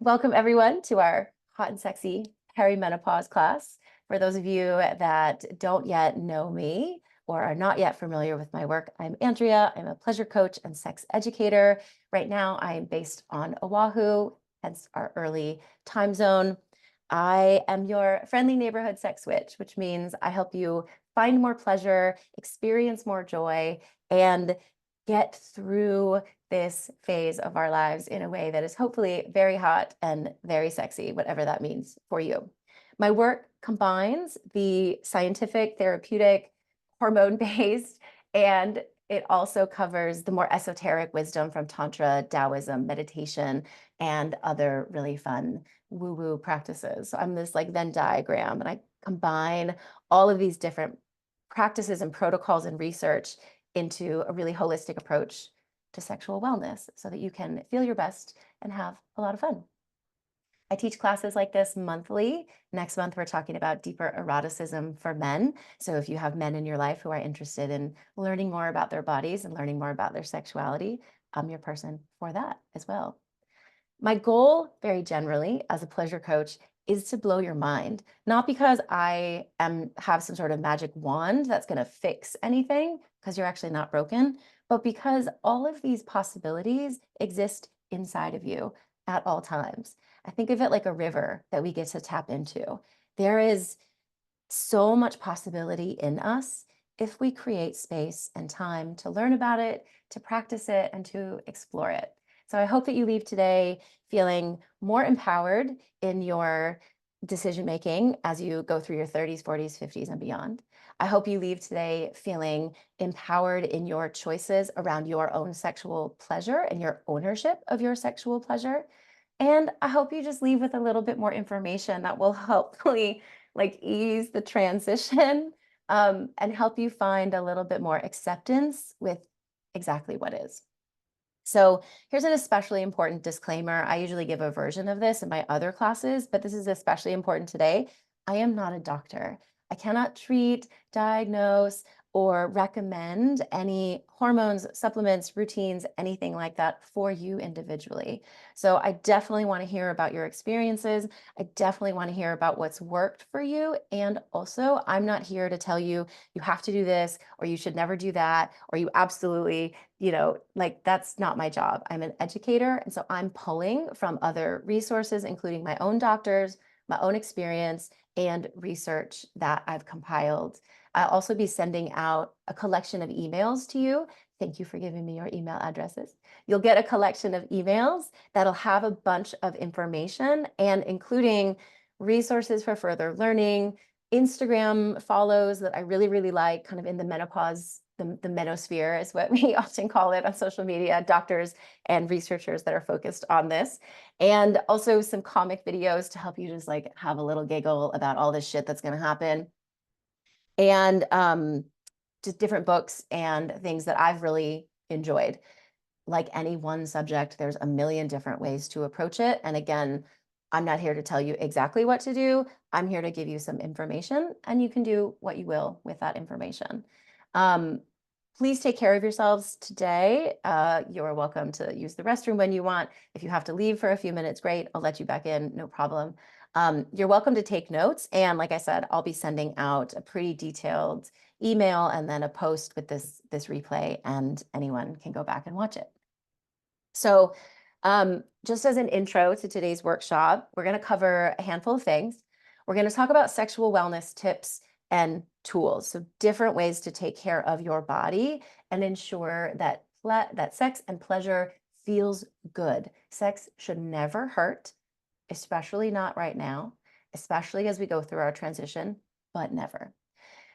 Welcome everyone to our hot and sexy perimenopause class. For those of you that don't yet know me or are not yet familiar with my work, I'm Andrea. I'm a pleasure coach and sex educator. Right now, I'm based on Oahu, hence our early time zone. I am your friendly neighborhood sex witch, which means I help you find more pleasure, experience more joy, and get through this phase of our lives in a way that is hopefully very hot and very sexy, whatever that means for you. My work combines the scientific, therapeutic, hormone-based, and it also covers the more esoteric wisdom from Tantra, Taoism, meditation, and other really fun woo-woo practices. So I'm this like Venn diagram, and I combine all of these different practices and protocols and research into a really holistic approach to sexual wellness so that you can feel your best and have a lot of fun. I teach classes like this monthly. Next month, we're talking about deeper eroticism for men. So if you have men in your life who are interested in learning more about their bodies and learning more about their sexuality, I'm your person for that as well. My goal, very generally, as a pleasure coach, is to blow your mind, not because have some sort of magic wand that's going to fix anything, because you're actually not broken, but because all of these possibilities exist inside of you at all times. I think of it like a river that we get to tap into. There is so much possibility in us if we create space and time to learn about it, to practice it, and to explore it. So I hope that you leave today feeling more empowered in your decision making as you go through your 30s, 40s, 50s, and beyond. I hope you leave today feeling empowered in your choices around your own sexual pleasure and your ownership of your sexual pleasure. And I hope you just leave with a little bit more information that will hopefully like ease the transition and help you find a little bit more acceptance with exactly what is. So here's an especially important disclaimer. I usually give a version of this in my other classes, but this is especially important today. I am not a doctor. I cannot treat, diagnose, or recommend any hormones, supplements, routines, anything like that for you individually. So I definitely want to hear about your experiences. I definitely want to hear about what's worked for you. And also, I'm not here to tell you you have to do this or you should never do that or you absolutely like that's not my job. I'm an educator. And so I'm pulling from other resources, including my own doctors, my own experience, and research that I've compiled. I'll also be sending out a collection of emails to you. Thank you for giving me your email addresses. You'll get a collection of emails that'll have a bunch of information and including resources for further learning, Instagram follows that I really, really like, kind of in the menopause, the menosphere is what we often call it on social media, doctors and researchers that are focused on this. And also some comic videos to help you just like have a little giggle about all this shit that's going to happen. And just different books and things that I've really enjoyed. Like any one subject, there's a million different ways to approach it. And again, I'm not here to tell you exactly what to do. I'm here to give you some information and you can do what you will with that information. Um, please take care of yourselves today. You're welcome to use the restroom when you want. If you have to leave for a few minutes, great. I'll let you back in, no problem. You're welcome to take notes. And like I said, I'll be sending out a pretty detailed email and then a post with this replay and anyone can go back and watch it. So just as an intro to today's workshop, we're going to cover a handful of things. We're going to talk about sexual wellness tips and tools, so different ways to take care of your body and ensure that sex and pleasure feels good. Sex should never hurt, especially not right now, especially as we go through our transition, but never.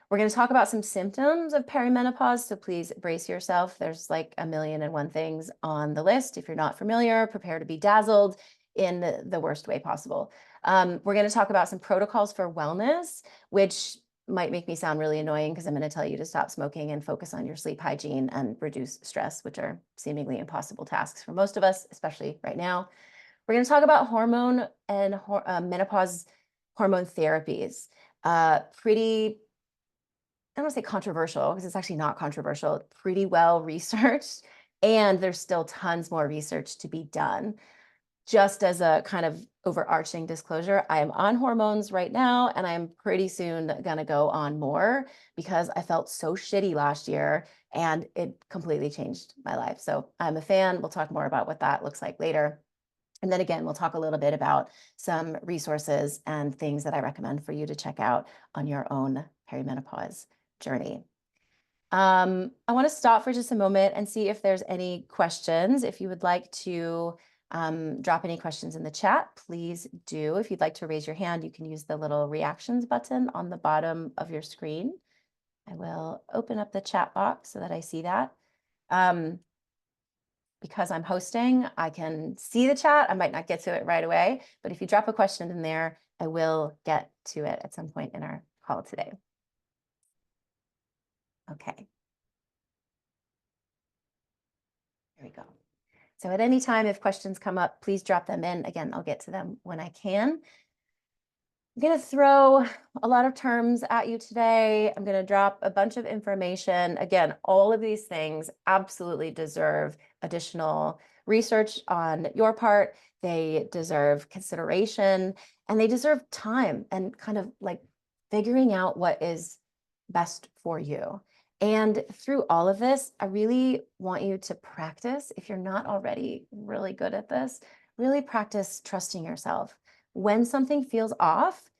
We're going to talk about some symptoms of perimenopause, so please brace yourself. There's like a million and one things on the list. If you're not familiar, prepare to be dazzled in the worst way possible. We're going to talk about some protocols for wellness, which might make me sound really annoying because I'm going to tell you to stop smoking and focus on your sleep hygiene and reduce stress, which are seemingly impossible tasks for most of us, especially right now. We're going to talk about hormone and menopause hormone therapies. Pretty I don't want to say controversial because it's actually not controversial, pretty well researched, and there's still tons more research to be done. just as a kind of overarching disclosure, I am on hormones right now, and I am pretty soon gonna go on more because I felt so shitty last year and it completely changed my life. So I'm a fan. We'll talk more about what that looks like later. And then again, we'll talk a little bit about some resources and things that I recommend for you to check out on your own perimenopause journey. I want to stop for just a moment and see if there's any questions. If you would like to drop any questions in the chat, please do. If you'd like to raise your hand, you can use the little reactions button on the bottom of your screen. I will open up the chat box so that I see that. Because I'm hosting, I can see the chat. I might not get to it right away, but if you drop a question in there, I will get to it at some point in our call today. Okay. Here we go. So at any time, if questions come up, please drop them in. Again, I'll get to them when I can. I'm going to throw a lot of terms at you today. I'm going to drop a bunch of information. Again, all of these things absolutely deserve additional research on your part. They deserve consideration, and they deserve time and kind of like figuring out what is best for you. And through all of this, I really want you to practice, if you're not already really good at this, really practice trusting yourself. When something feels off,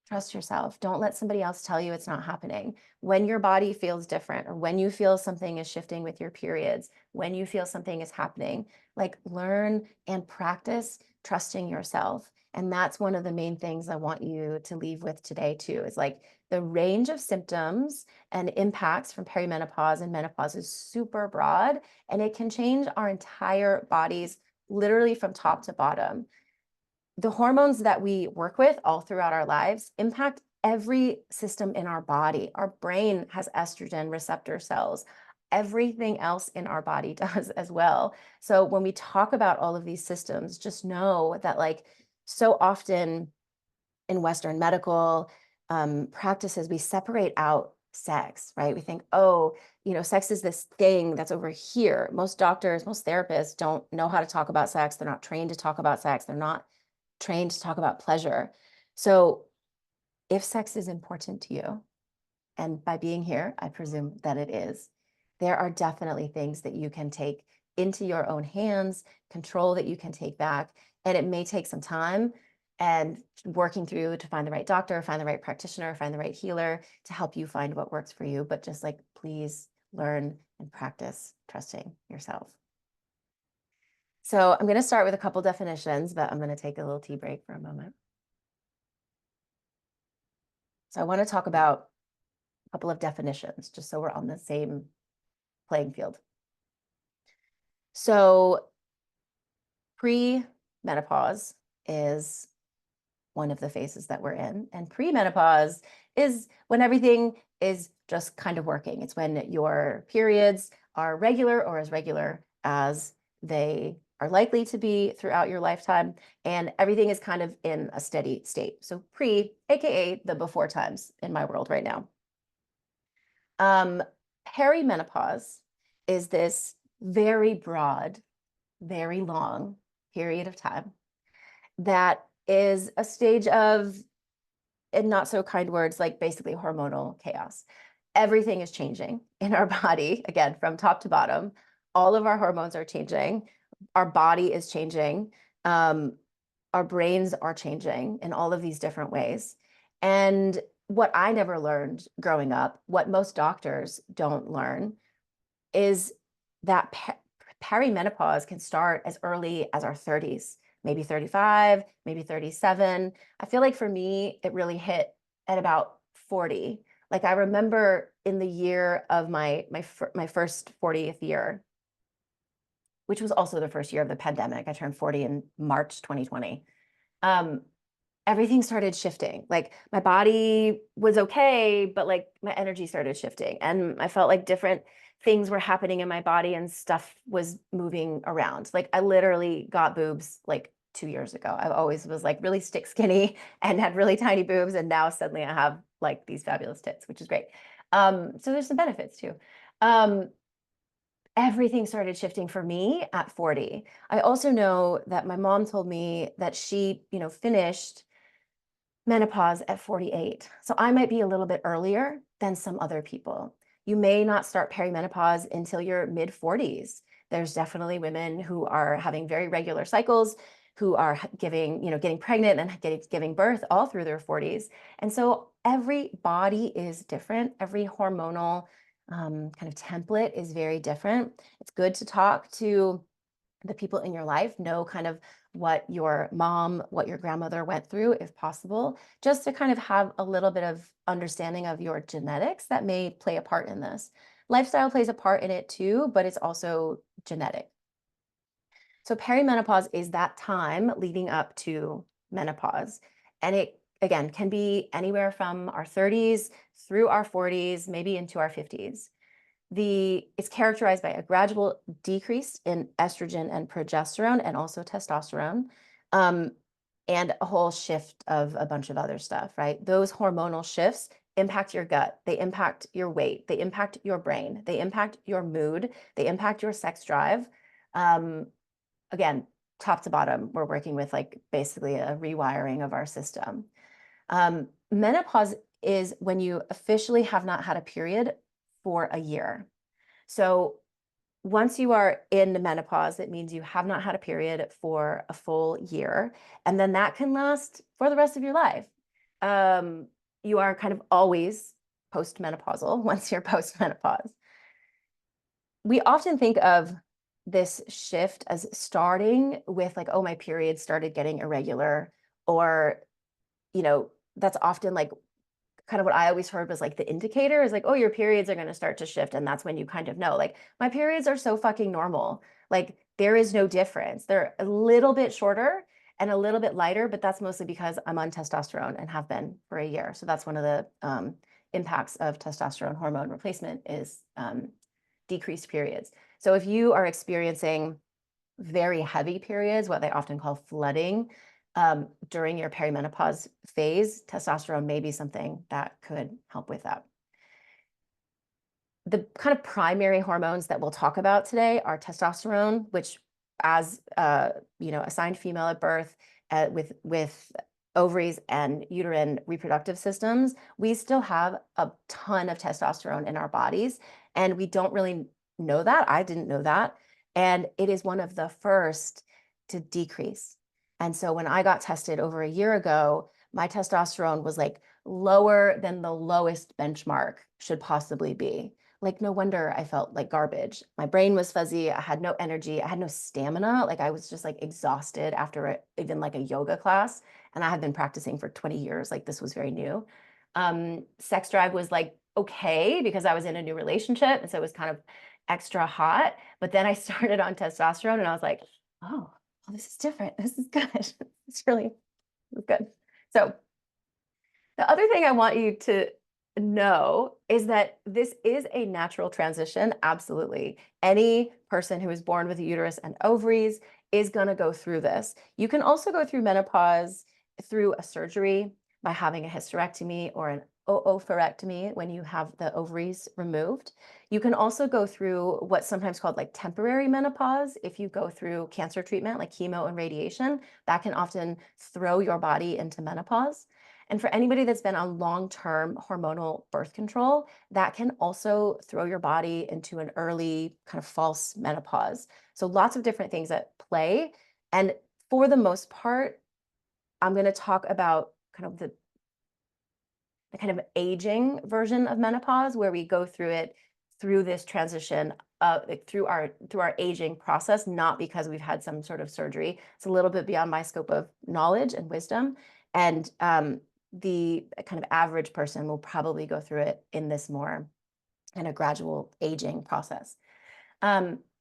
trust yourself. Don't let somebody else tell you it's not happening. When your body feels different, or when you feel something is shifting with your periods, when you feel something is happening, like learn and practice trusting yourself. And that's one of the main things I want you to leave with today too, is like the range of symptoms and impacts from perimenopause and menopause is super broad, and it can change our entire bodies literally from top to bottom. The hormones that we work with all throughout our lives impact every system in our body. Our brain has estrogen receptor cells. Everything else in our body does as well. So when we talk about all of these systems, just know that like so often in Western medical practices, we separate out sex, right? We think, oh, sex is this thing that's over here. Most doctors, most therapists don't know how to talk about sex. They're not trained to talk about sex. They're not trained to talk about pleasure. So if sex is important to you, and by being here, I presume that it is, there are definitely things that you can take into your own hands, control that you can take back. And it may take some time and working through to find the right doctor, find the right practitioner, find the right healer to help you find what works for you. But just like, please learn and practice trusting yourself. So I'm going to start with a couple definitions, but I'm going to take a little tea break for a moment. So I want to talk about a couple of definitions, just so we're on the same playing field. So pre-menopause is one of the phases that we're in, and premenopause is when everything is just kind of working. It's when your periods are regular or as regular as they are likely to be throughout your lifetime, and everything is kind of in a steady state. So pre, aka the before times in my world right now. Perimenopause is this very broad, very long period of time that is a stage of, in not so kind words, like basically hormonal chaos. Everything is changing in our body, again, from top to bottom. All of our hormones are changing. Our body is changing. Our brains are changing in all of these different ways. And what I never learned growing up, what most doctors don't learn, is that perimenopause can start as early as our 30s, maybe 35, maybe 37. I feel like for me, it really hit at about 40. Like I remember in the year of my first 40th year, which was also the first year of the pandemic. I turned 40 in March 2020. Everything started shifting. Like my body was okay, but like my energy started shifting, and I felt like different things were happening in my body and stuff was moving around. Like I literally got boobs like 2 years ago. I always was like really stick skinny and had really tiny boobs, and now suddenly I have like these fabulous tits, which is great. So there's some benefits too. everything started shifting for me at 40. I also know that my mom told me that she, finished menopause at 48. So I might be a little bit earlier than some other people. You may not start perimenopause until your mid 40s. There's definitely women who are having very regular cycles, who are getting pregnant and giving birth all through their 40s. And so every body is different. Every hormonal kind of template is very different. It's good to talk to the people in your life, know kind of what your mom, what your grandmother went through, if possible, just to kind of have a little bit of understanding of your genetics that may play a part in this. Lifestyle plays a part in it too, but it's also genetic. So perimenopause is that time leading up to menopause. And it, again, can be anywhere from our 30s through our 40s, maybe into our 50s. It's characterized by a gradual decrease in estrogen and progesterone and also testosterone, um, and a whole shift of a bunch of other stuff, right? Those hormonal shifts impact your gut, they impact your weight, they impact your brain, they impact your mood, they impact your sex drive. Again, top to bottom, we're working with like basically a rewiring of our system. Menopause is when you officially have not had a period for a year. So once you are in menopause, it means you have not had a period for a full year, and then that can last for the rest of your life. You are kind of always postmenopausal once you're postmenopause. We often think of this shift as starting with like, oh, my period started getting irregular, or, that's often like kind of what I always heard was like the indicator is like, oh, your periods are going to start to shift. And that's when you kind of know, like, my periods are so fucking normal. Like, there is no difference. They're a little bit shorter and a little bit lighter, but that's mostly because I'm on testosterone and have been for a year. So that's one of the impacts of testosterone hormone replacement is decreased periods. So if you are experiencing very heavy periods, what they often call flooding, during your perimenopause phase, testosterone may be something that could help with that. The kind of primary hormones that we'll talk about today are testosterone, which, as assigned female at birth, with ovaries and uterine reproductive systems, we still have a ton of testosterone in our bodies, and we don't really know that. I didn't know that, and it is one of the first to decrease. And so when I got tested over a year ago, my testosterone was like lower than the lowest benchmark should possibly be. Like, no wonder I felt like garbage. My brain was fuzzy. I had no energy. I had no stamina. Like, I was just like exhausted after even like a yoga class. And I had been practicing for 20 years. Like, this was very new. Sex drive was like okay because I was in a new relationship. And so it was kind of extra hot. But then I started on testosterone and I was like, oh, this is different. This is good. It's really good. So the other thing I want you to know is that this is a natural transition. Absolutely. Any person who is born with a uterus and ovaries is going to go through this. You can also go through menopause through a surgery by having a hysterectomy or an oophorectomy when you have the ovaries removed. You can also go through what's sometimes called like temporary menopause. If you go through cancer treatment like chemo and radiation, that can often throw your body into menopause. And for anybody that's been on long-term hormonal birth control, that can also throw your body into an early kind of false menopause. So lots of different things at play. And for the most part, I'm going to talk about kind of the kind of aging version of menopause, where we go through it through this transition through our aging process, not because we've had some sort of surgery. It's a little bit beyond my scope of knowledge and wisdom. And the kind of average person will probably go through it in this more kind of gradual aging process.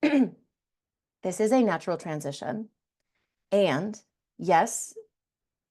This is a natural transition. And yes,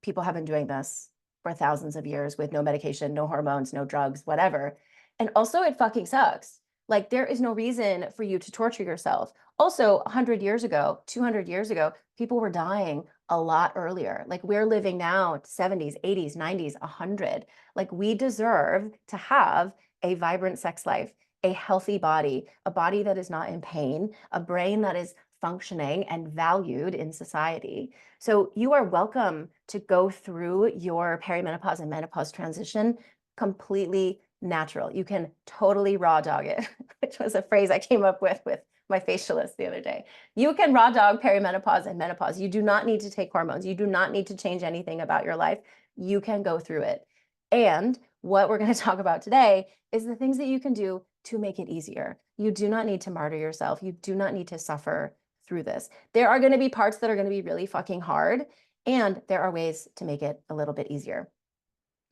people have been doing this for thousands of years with no medication, no hormones, no drugs, whatever. And also it fucking sucks. Like, there is no reason for you to torture yourself. Also, 100 years ago, 200 years ago, people were dying a lot earlier. Like, we're living now 70s, 80s, 90s, 100. Like, we deserve to have a vibrant sex life a healthy body, a body that is not in pain, a brain that is functioning and valued in society. So you are welcome to go through your perimenopause and menopause transition completely natural. You can totally raw dog it, which was a phrase I came up with my facialist the other day. You can raw dog perimenopause and menopause. You do not need to take hormones. You do not need to change anything about your life. You can go through it. And what we're going to talk about today is the things that you can do to make it easier. You do not need to martyr yourself. You do not need to suffer through this. There are going to be parts that are going to be really fucking hard, and there are ways to make it a little bit easier.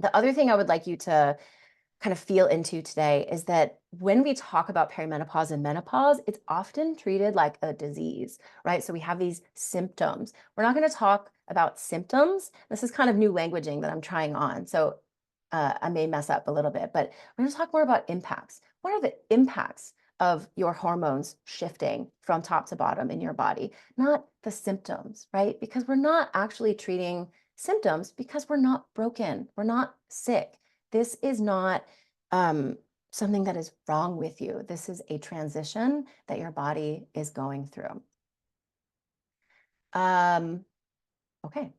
The other thing I would like you to kind of feel into today is that when we talk about perimenopause and menopause, it's often treated like a disease, right? So we have these symptoms. We're not going to talk about symptoms. This is kind of new languaging that I'm trying on. So I may mess up a little bit, but we're going to talk more about impacts. What are the impacts of your hormones shifting from top to bottom in your body, not the symptoms, right? Because we're not actually treating symptoms because we're not broken. We're not sick. This is not something that is wrong with you. This is a transition that your body is going through. Okay, hold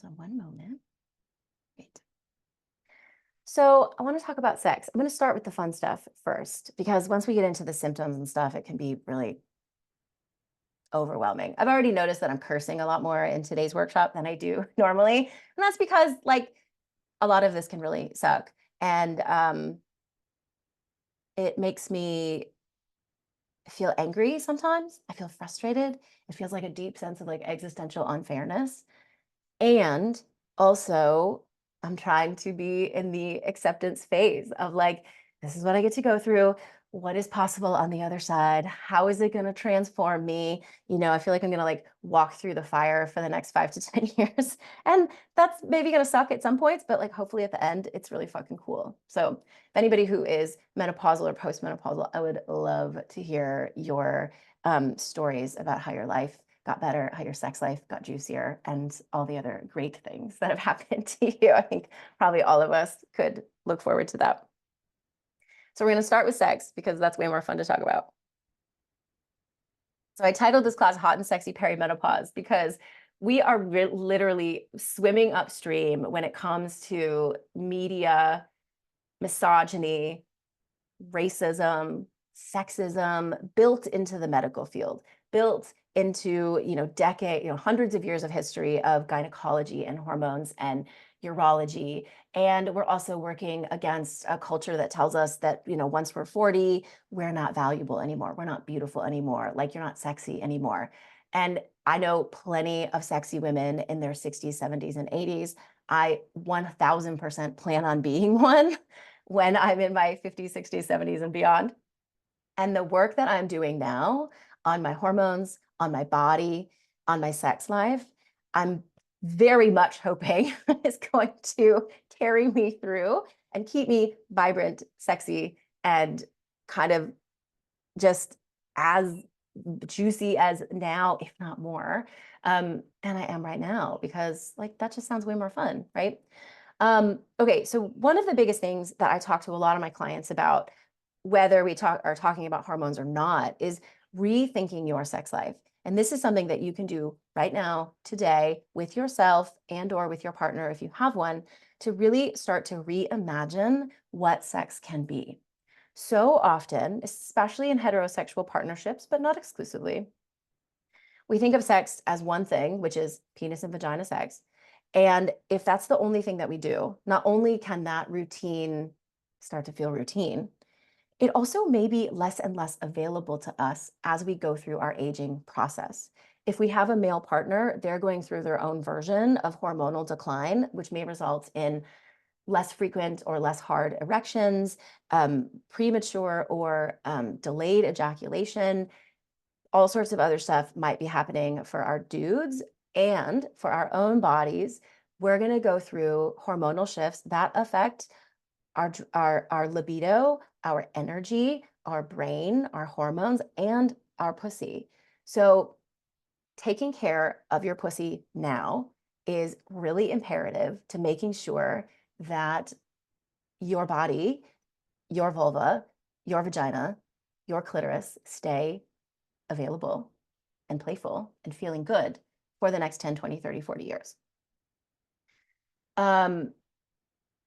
on one moment. Wait. So I want to talk about sex. I'm going to start with the fun stuff first, because once we get into the symptoms and stuff, it can be really overwhelming. I've already noticed that I'm cursing a lot more in today's workshop than I do normally. And that's because like a lot of this can really suck. And it makes me feel angry sometimes. I feel frustrated. It feels like a deep sense of like existential unfairness. And also, I'm trying to be in the acceptance phase of like, this is what I get to go through. What is possible on the other side? How is it going to transform me? You know, I feel like I'm going to like walk through the fire for the next 5 to 10 years. And that's maybe going to suck at some points, but like hopefully at the end, it's really fucking cool. So if anybody who is menopausal or postmenopausal, I would love to hear your stories about how your life got better, how your sex life got juicier, and all the other great things that have happened to you. I think probably all of us could look forward to that. So we're going to start with sex because that's way more fun to talk about. So I titled this class Hot and Sexy Perimenopause because we are literally swimming upstream when it comes to media, misogyny, racism, sexism built into the medical field, built into, hundreds of years of history of gynecology and hormones and urology. And we're also working against a culture that tells us that, once we're 40, we're not valuable anymore. We're not beautiful anymore. Like you're not sexy anymore. And I know plenty of sexy women in their 60s, 70s, and 80s. I 1000% plan on being one when I'm in my 50s, 60s, 70s, and beyond. And the work that I'm doing now on my hormones, on my body, on my sex life, I'm very much hoping is going to carry me through and keep me vibrant, sexy, and kind of just as juicy as now, if not more, than I am right now, because like that just sounds way more fun, right? Okay, so one of the biggest things that I talk to a lot of my clients about, whether we are talking about hormones or not, is rethinking your sex life. And this is something that you can do right now, today, with yourself and or with your partner, if you have one, to really start to reimagine what sex can be. So often, especially in heterosexual partnerships, but not exclusively, we think of sex as one thing, which is penis and vagina sex. And if that's the only thing that we do, not only can that routine start to feel routine, it also may be less and less available to us as we go through our aging process. If we have a male partner, they're going through their own version of hormonal decline, which may result in less frequent or less hard erections, premature or delayed ejaculation. All sorts of other stuff might be happening for our dudes, and for our own bodies. We're going to go through hormonal shifts that affect our libido, our energy, our brain, our hormones, and our pussy. So taking care of your pussy now is really imperative to making sure that your body, your vulva, your vagina, your clitoris stay available and playful and feeling good for the next 10, 20, 30, 40 years.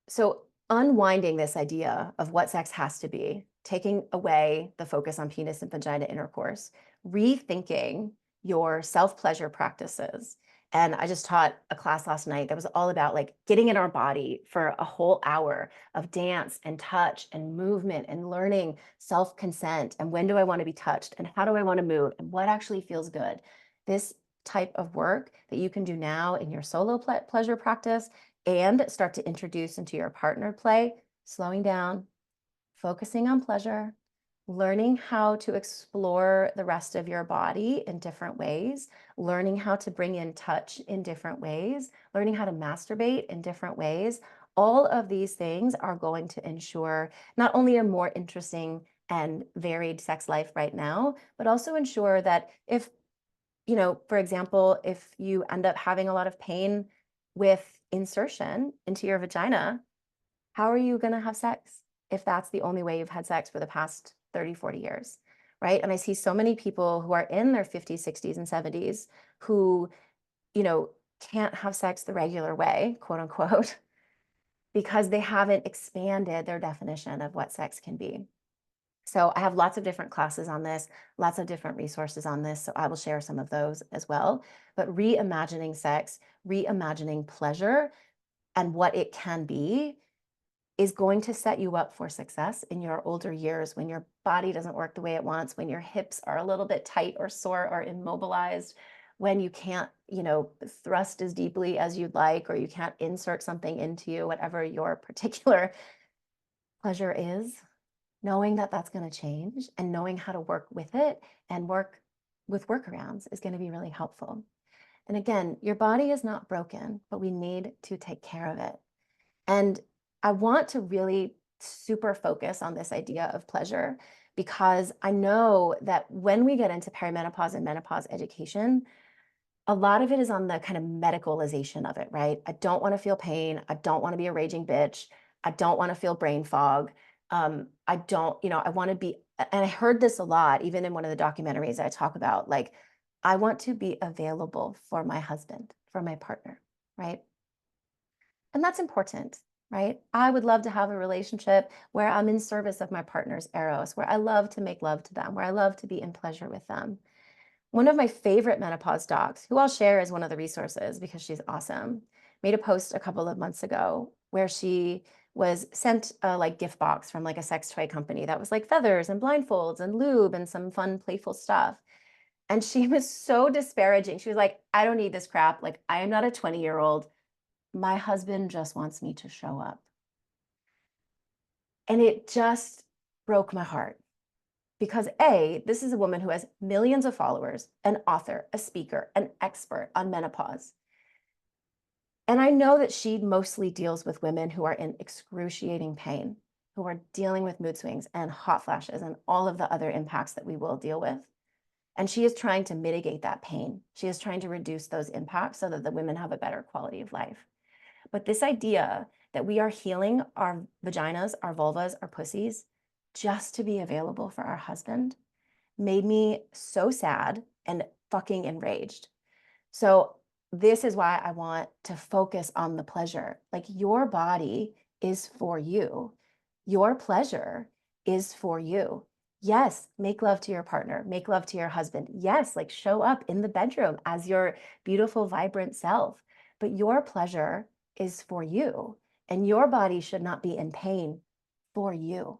So unwinding this idea of what sex has to be, taking away the focus on penis and vagina intercourse, rethinking your self-pleasure practices. And I just taught a class last night that was all about like getting in our body for a whole hour of dance and touch and movement and learning self-consent and when do I want to be touched and how do I want to move and what actually feels good. This type of work that you can do now in your solo pleasure practice and start to introduce into your partner play, slowing down, focusing on pleasure, learning how to explore the rest of your body in different ways, learning how to bring in touch in different ways, learning how to masturbate in different ways. All of these things are going to ensure not only a more interesting and varied sex life right now, but also ensure that if, for example, if you end up having a lot of pain with insertion into your vagina, how are you going to have sex if that's the only way you've had sex for the past 30, 40 years, right? And I see so many people who are in their 50s, 60s, and 70s who, can't have sex the regular way, quote unquote, because they haven't expanded their definition of what sex can be. So I have lots of different classes on this, lots of different resources on this. So I will share some of those as well. But reimagining sex, reimagining pleasure and what it can be is going to set you up for success in your older years when your body doesn't work the way it wants, when your hips are a little bit tight or sore or immobilized, when you can't, thrust as deeply as you'd like, or you can't insert something into you, whatever your particular pleasure is. Knowing that that's going to change and knowing how to work with it and work with workarounds is going to be really helpful. And again, your body is not broken, but we need to take care of it. And I want to really super focus on this idea of pleasure because I know that when we get into perimenopause and menopause education, a lot of it is on the kind of medicalization of it, right? I don't want to feel pain. I don't want to be a raging bitch. I don't want to feel brain fog. I don't, I want to be, and I heard this a lot, even in one of the documentaries I talk about, like, I want to be available for my husband, for my partner, right? And that's important, right? I would love to have a relationship where I'm in service of my partner's eros, where I love to make love to them, where I love to be in pleasure with them. One of my favorite menopause docs, who I'll share as one of the resources because she's awesome, made a post a couple of months ago where she was sent a like gift box from like a sex toy company that was like feathers and blindfolds and lube and some fun, playful stuff. And she was so disparaging. She was like, I don't need this crap. Like, I am not a 20-year-old. My husband just wants me to show up. And it just broke my heart. Because A, this is a woman who has millions of followers, an author, a speaker, an expert on menopause. And I know that she mostly deals with women who are in excruciating pain, who are dealing with mood swings and hot flashes and all of the other impacts that we will deal with. And she is trying to mitigate that pain. She is trying to reduce those impacts so that the women have a better quality of life. But this idea that we are healing our vaginas, our vulvas, our pussies, just to be available for our husband made me so sad and fucking enraged. So this is why I want to focus on the pleasure. Like, your body is for you. Your pleasure is for you. Yes, make love to your partner, make love to your husband. Yes, like show up in the bedroom as your beautiful, vibrant self. But your pleasure is for you, and your body should not be in pain for you.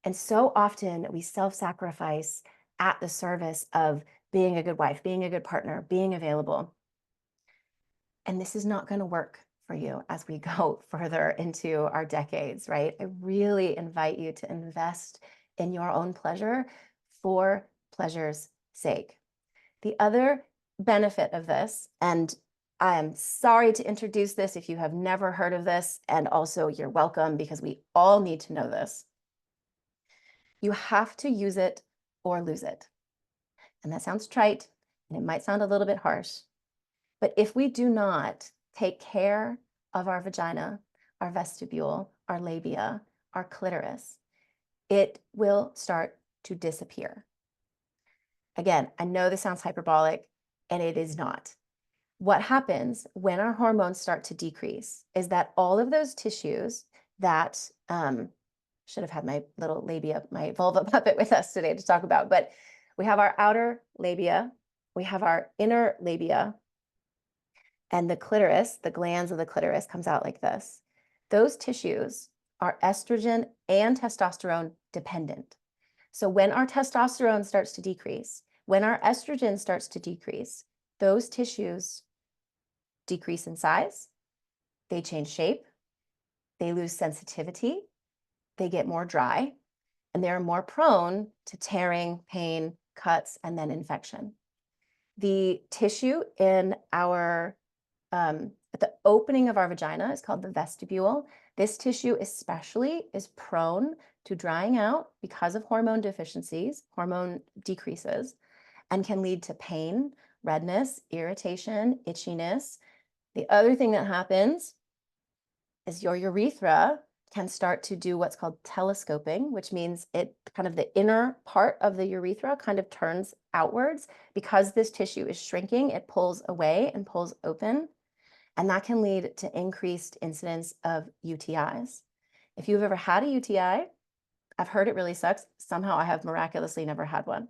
And so often we self-sacrifice at the service of being a good wife, being a good partner, being available. And this is not going to work for you as we go further into our decades, right? I really invite you to invest in your own pleasure for pleasure's sake. The other benefit of this, and I am sorry to introduce this if you have never heard of this, and also you're welcome because we all need to know this. You have to use it or lose it. And that sounds trite, and it might sound a little bit harsh. But if we do not take care of our vagina, our vestibule, our labia, our clitoris, it will start to disappear. Again, I know this sounds hyperbolic, and it is not. What happens when our hormones start to decrease is that all of those tissues that should have had my little labia, my vulva puppet with us today to talk about, but we have our outer labia, we have our inner labia, and the clitoris, the glands of the clitoris comes out like this. Those tissues are estrogen and testosterone dependent. So when our testosterone starts to decrease, when our estrogen starts to decrease, those tissues decrease in size, they change shape, they lose sensitivity, they get more dry, and they're more prone to tearing, pain, cuts, and then infection. The tissue in our, at the opening of our vagina is called the vestibule. This tissue especially is prone to drying out because of hormone deficiencies, hormone decreases, and can lead to pain, redness, irritation, itchiness. The other thing that happens is your urethra can start to do what's called telescoping, which means it kind of the inner part of the urethra kind of turns outwards. Because this tissue is shrinking, it pulls away and pulls open, and that can lead to increased incidence of UTIs. If you've ever had a UTI, I've heard it really sucks. Somehow I have miraculously never had one.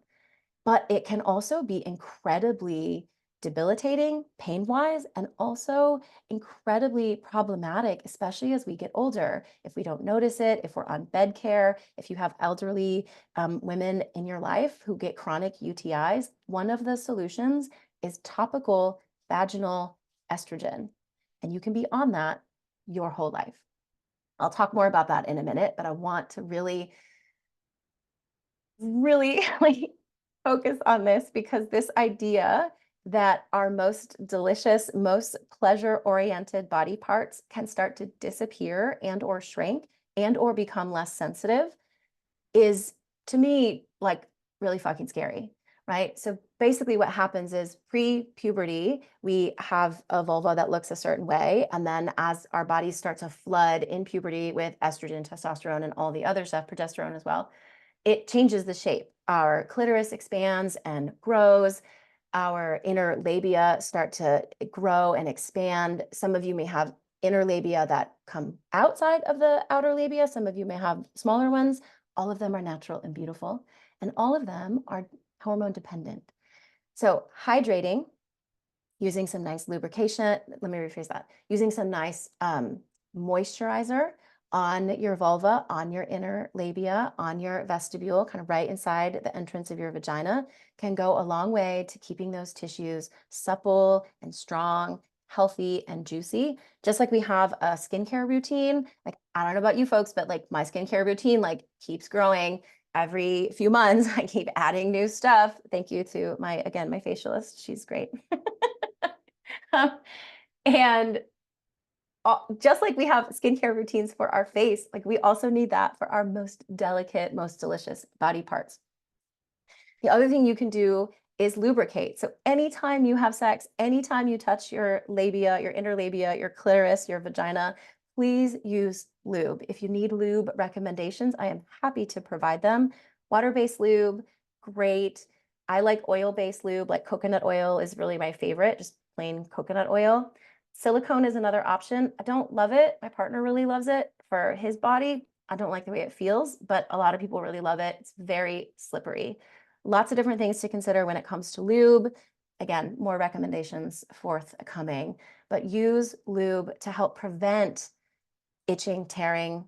But it can also be incredibly debilitating pain-wise, and also incredibly problematic, especially as we get older. If we don't notice it, if we're on bed care, if you have elderly women in your life who get chronic UTIs, one of the solutions is topical vaginal estrogen. And you can be on that your whole life. I'll talk more about that in a minute, but I want to really like focus on this, because this idea that our most delicious, most pleasure-oriented body parts can start to disappear and or shrink and or become less sensitive is, to me, like really fucking scary, right? So basically what happens is pre-puberty, we have a vulva that looks a certain way. And then as our bodies start to flood in puberty with estrogen, testosterone, and all the other stuff, progesterone as well, it changes the shape. Our clitoris expands and grows. Our inner labia start to grow and expand. Some of you may have inner labia that come outside of the outer labia. Some of you may have smaller ones. All of them are natural and beautiful, and all of them are hormone dependent. So hydrating, using some nice lubrication, let me rephrase that, using some nice moisturizer on your vulva, on your inner labia, on your vestibule, kind of right inside the entrance of your vagina, can go a long way to keeping those tissues supple and strong, healthy and juicy. Just like we have a skincare routine, like I don't know about you folks, but like my skincare routine like keeps growing. Every few months, I keep adding new stuff. Thank you to my facialist. She's great. And just like we have skincare routines for our face, like we also need that for our most delicate, most delicious body parts. The other thing you can do is lubricate. So anytime you have sex, anytime you touch your labia, your inner labia, your clitoris, your vagina, please use lube. If you need lube recommendations, I am happy to provide them. Water-based lube, great. I like oil-based lube, like coconut oil is really my favorite, just plain coconut oil. Silicone is another option. I don't love it. My partner really loves it for his body. I don't like the way it feels, but a lot of people really love it. It's very slippery. Lots of different things to consider when it comes to lube. Again, more recommendations forthcoming, but use lube to help prevent itching, tearing,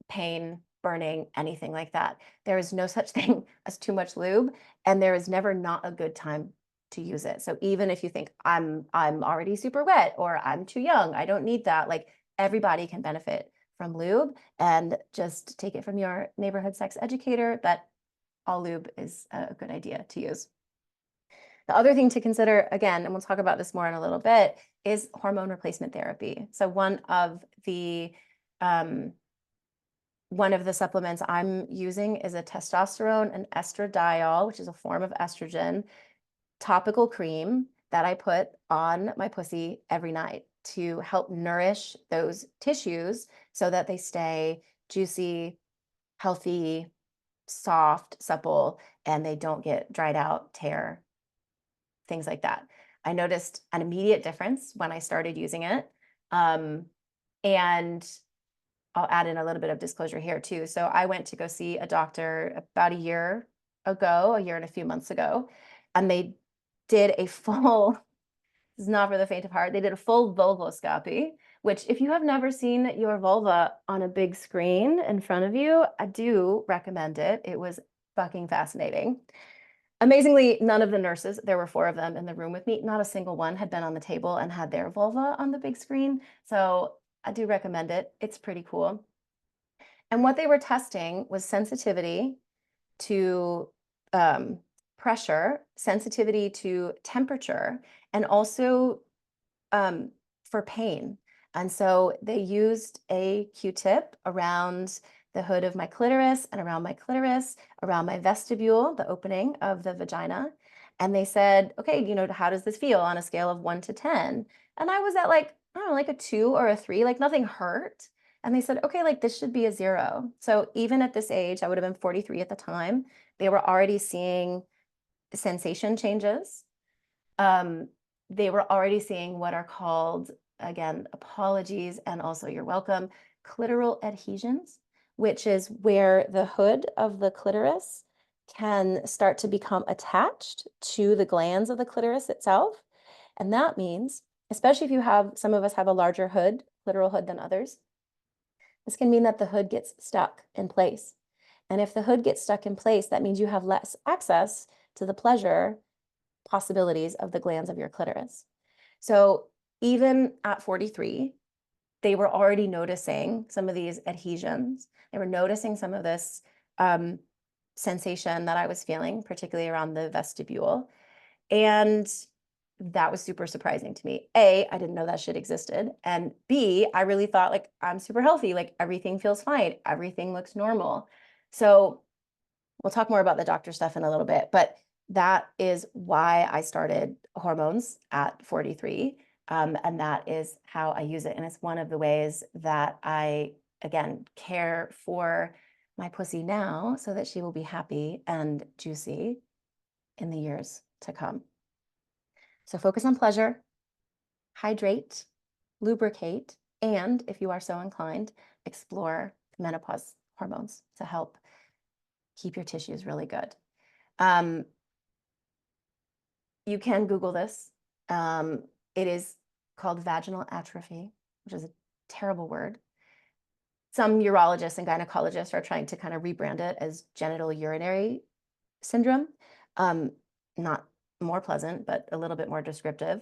pain, burning, anything like that. There is no such thing as too much lube, and there is never not a good time to use it. So even if you think I'm already super wet or I'm too young, I don't need that, like everybody can benefit from lube, and just take it from your neighborhood sex educator that all lube is a good idea to use. The other thing to consider, again, and we'll talk about this more in a little bit, is hormone replacement therapy. So one of the supplements I'm using is a testosterone and estradiol, which is a form of estrogen, topical cream that I put on my pussy every night to help nourish those tissues so that they stay juicy, healthy, soft, supple, and they don't get dried out, tear, things like that. I noticed an immediate difference when I started using it. Um, and I'll add in a little bit of disclosure here too. So I went to go see a doctor about a year ago, a year and a few months ago, and they did a full, this is not for the faint of heart, they did a full vulvoscopy, which if you have never seen your vulva on a big screen in front of you, I do recommend it. It was fucking fascinating. Amazingly, none of the nurses, there were 4 of them in the room with me, not a single one had been on the table and had their vulva on the big screen. So I do recommend it. It's pretty cool. And what they were testing was sensitivity to pressure, sensitivity to temperature, and also for pain. And so they used a Q-tip around the hood of my clitoris and around my clitoris, around my vestibule, the opening of the vagina. And they said, okay, how does this feel on a scale of 1 to 10? And I was at like, I don't know, like a 2 or a 3, like nothing hurt. And they said, okay, like this should be a 0. So even at this age, I would have been 43 at the time, they were already seeing sensation changes. They were already seeing what are called, again, apologies, and also you're welcome, clitoral adhesions, which is where the hood of the clitoris can start to become attached to the glands of the clitoris itself. And that means, especially if you have, some of us have a larger hood, clitoral hood than others, this can mean that the hood gets stuck in place. And if the hood gets stuck in place, that means you have less access to the pleasure possibilities of the glands of your clitoris. So even at 43, they were already noticing some of these adhesions. They were noticing some of this sensation that I was feeling, particularly around the vestibule. And that was super surprising to me. A, I didn't know that shit existed. And B, I really thought like, I'm super healthy. Like everything feels fine. Everything looks normal. So we'll talk more about the doctor stuff in a little bit, but that is why I started hormones at 43. And that is how I use it. And it's one of the ways that I, again, care for my pussy now so that she will be happy and juicy in the years to come. So focus on pleasure, hydrate, lubricate, and if you are so inclined, explore menopause hormones to help keep your tissues really good. You can Google this. It is called vaginal atrophy, which is a terrible word. Some urologists and gynecologists are trying to kind of rebrand it as genital urinary syndrome. Not more pleasant, but a little bit more descriptive.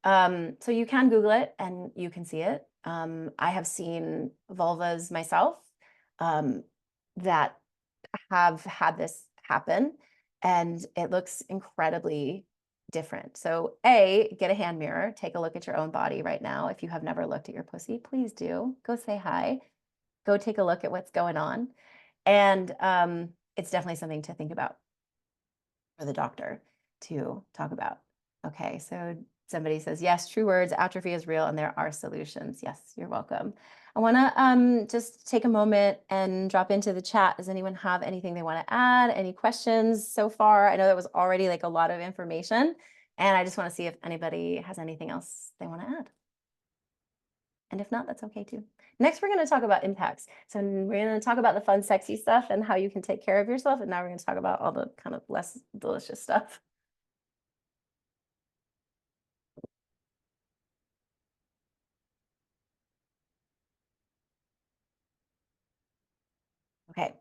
So you can Google it and you can see it. I have seen vulvas myself that have had this happen, and it looks incredibly different. So A, get a hand mirror, take a look at your own body right now. If you have never looked at your pussy, please do. Go say hi. Go take a look at what's going on. And it's definitely something to think about for the doctor to talk about. Okay, so somebody says, yes, true words, atrophy is real and there are solutions. Yes, you're welcome. I wanna just take a moment and drop into the chat. Does anyone have anything they wanna add? Any questions so far? I know that was already like a lot of information, and I just wanna see if anybody has anything else they wanna add. And if not, that's okay too. Next, we're going to talk about impacts. So we're going to talk about the fun, sexy stuff and how you can take care of yourself. And now we're going to talk about all the kind of less delicious stuff. Okay,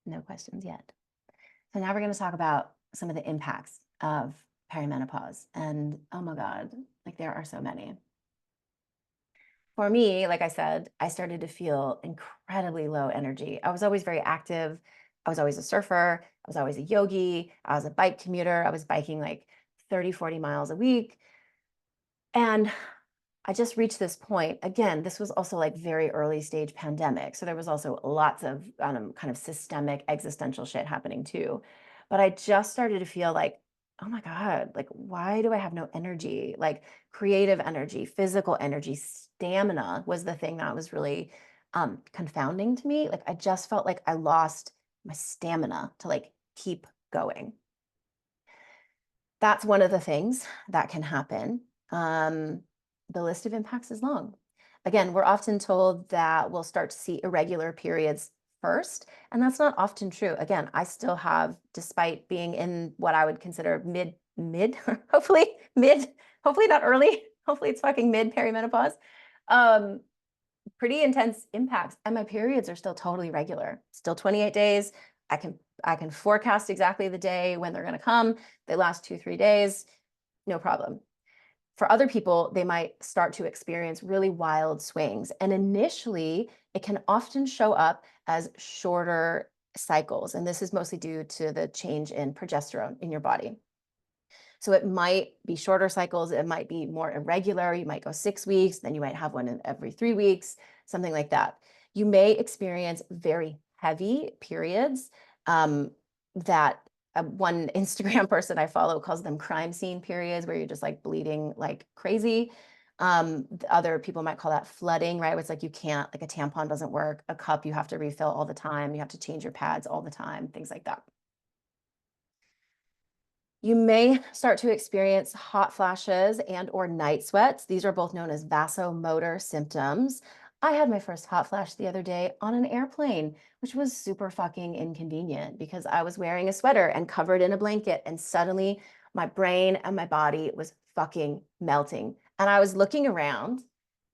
no questions yet. So now we're going to talk about some of the impacts of perimenopause. And oh my God, like there are so many. For me, like I said, I started to feel incredibly low energy. I was always very active. I was always a surfer. I was always a yogi. I was a bike commuter. I was biking like 30, 40 miles a week. And I just reached this point. Again, this was also like very early stage pandemic. So there was also lots of kind of systemic existential shit happening too. But I just started to feel like, oh my God, like, why do I have no energy? Like creative energy, physical energy, stamina was the thing that was really confounding to me. Like I just felt like I lost my stamina to like keep going. That's one of the things that can happen. The list of impacts is long. Again, we're often told that we'll start to see irregular periods first, and that's not often true. Again, I still have, despite being in what I would consider mid, hopefully mid, hopefully not early, hopefully it's fucking mid perimenopause, um, pretty intense impacts, and my periods are still totally regular, still 28 days. I can forecast exactly the day when they're going to come. They last 2-3 days, no problem. For other people, they might start to experience really wild swings. And initially, it can often show up as shorter cycles. And this is mostly due to the change in progesterone in your body. So it might be shorter cycles. It might be more irregular. You might go 6 weeks, then you might have one in every 3 weeks, something like that. You may experience very heavy periods that one Instagram person I follow calls them crime scene periods, where you're just like bleeding like crazy. The other people might call that flooding, right? Where it's like you can't, like a tampon doesn't work, a cup you have to refill all the time, you have to change your pads all the time, things like that. You may start to experience hot flashes and or night sweats. These are both known as vasomotor symptoms. I had my first hot flash the other day on an airplane, which was super fucking inconvenient because I was wearing a sweater and covered in a blanket, and suddenly my brain and my body was fucking melting. And I was looking around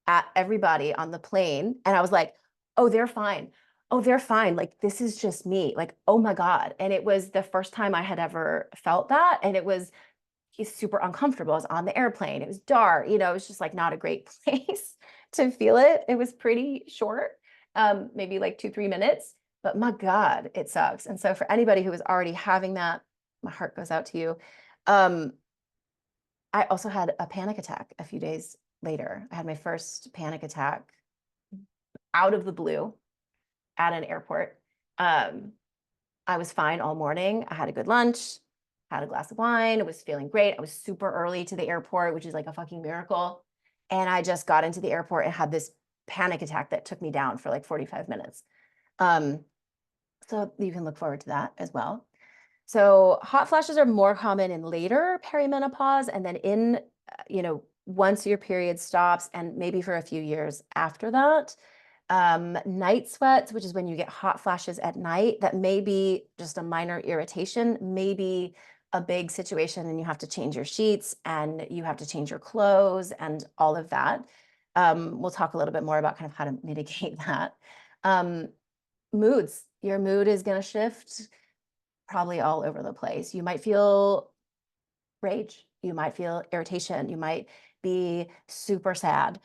at everybody on the plane and I was like, oh, they're fine. Oh, they're fine. Like, this is just me. Like, oh my God. And it was the first time I had ever felt that. And it was super uncomfortable. I was on the airplane. It was dark. It was just like not a great place to feel it. It was pretty short, maybe like 2-3 minutes. But my God, it sucks. And so for anybody who is already having that, my heart goes out to you. I also had a panic attack a few days later. I had my first panic attack out of the blue at an airport. I was fine all morning. I had a good lunch, had a glass of wine, was feeling great. I was super early to the airport, which is like a fucking miracle. And I just got into the airport and had this panic attack that took me down for like 45 minutes. So you can look forward to that as well. So hot flashes are more common in later perimenopause, and then once your period stops, and maybe for a few years after that. Night sweats, which is when you get hot flashes at night, that may be just a minor irritation, maybe a big situation, and you have to change your sheets and you have to change your clothes and all of that. We'll talk a little bit more about kind of how to mitigate that. Moods, your mood is going to shift probably all over the place. You might feel rage, you might feel irritation, you might be super sad.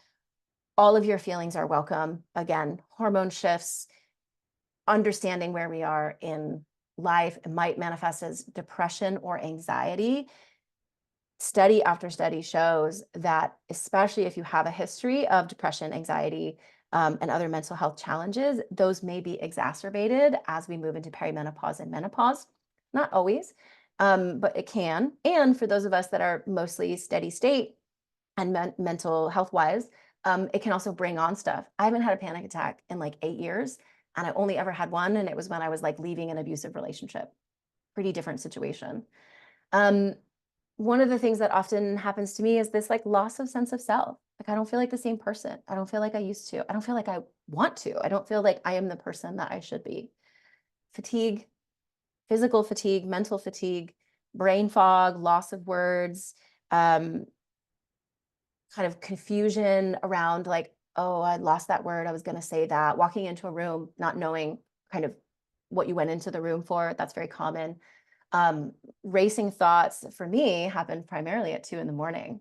All of your feelings are welcome. Again, hormone shifts, understanding where we are in life, it might manifest as depression or anxiety. Study after study shows that, especially if you have a history of depression, anxiety, and other mental health challenges, those may be exacerbated as we move into perimenopause and menopause. Not always, but it can. And for those of us that are mostly steady state and mental health wise, it can also bring on stuff. I haven't had a panic attack in like 8 years, and I only ever had one, and it was when I was like leaving an abusive relationship. Pretty different situation. One of the things that often happens to me is this like loss of sense of self. Like, I don't feel like the same person. I don't feel like I used to. I don't feel like I want to. I don't feel like I am the person that I should be. Fatigue, physical fatigue, mental fatigue, brain fog, loss of words, kind of confusion around like, oh, I lost that word. I was going to say that. Walking into a room, not knowing kind of what you went into the room for. That's very common. Racing thoughts for me happen primarily at 2 a.m,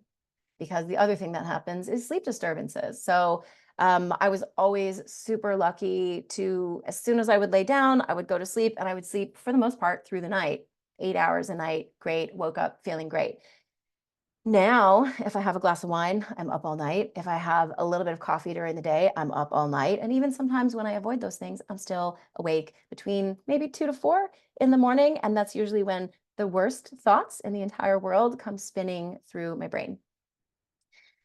because the other thing that happens is sleep disturbances. So I was always super lucky to, as soon as I would lay down, I would go to sleep, and I would sleep for the most part through the night, 8 hours a night. Great. Woke up feeling great. Now, if I have a glass of wine, I'm up all night. If I have a little bit of coffee during the day, I'm up all night. And even sometimes when I avoid those things, I'm still awake between maybe 2 to 4 in the morning. And that's usually when the worst thoughts in the entire world come spinning through my brain.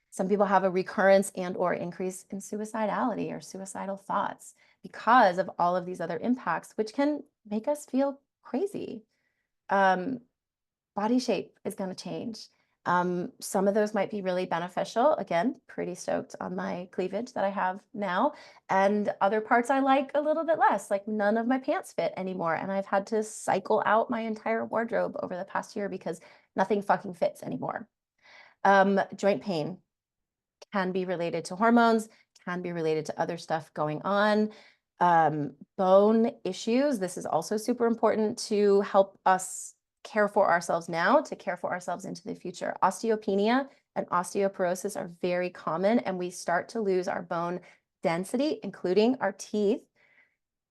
Some people have a recurrence and or increase in suicidality or suicidal thoughts. because of all of these other impacts, which can make us feel crazy. Um, Body shape is going to change. Some of those might be really beneficial. Again, pretty stoked on my cleavage that I have now. And other parts I like a little bit less, like none of my pants fit anymore. And I've had to cycle out my entire wardrobe over the past year because nothing fucking fits anymore. Joint pain can be related to hormones, can be related to other stuff going on. Bone issues, this is also super important to help us care for ourselves now, to care for ourselves into the future. Osteopenia and osteoporosis are very common, and we start to lose our bone density, including our teeth,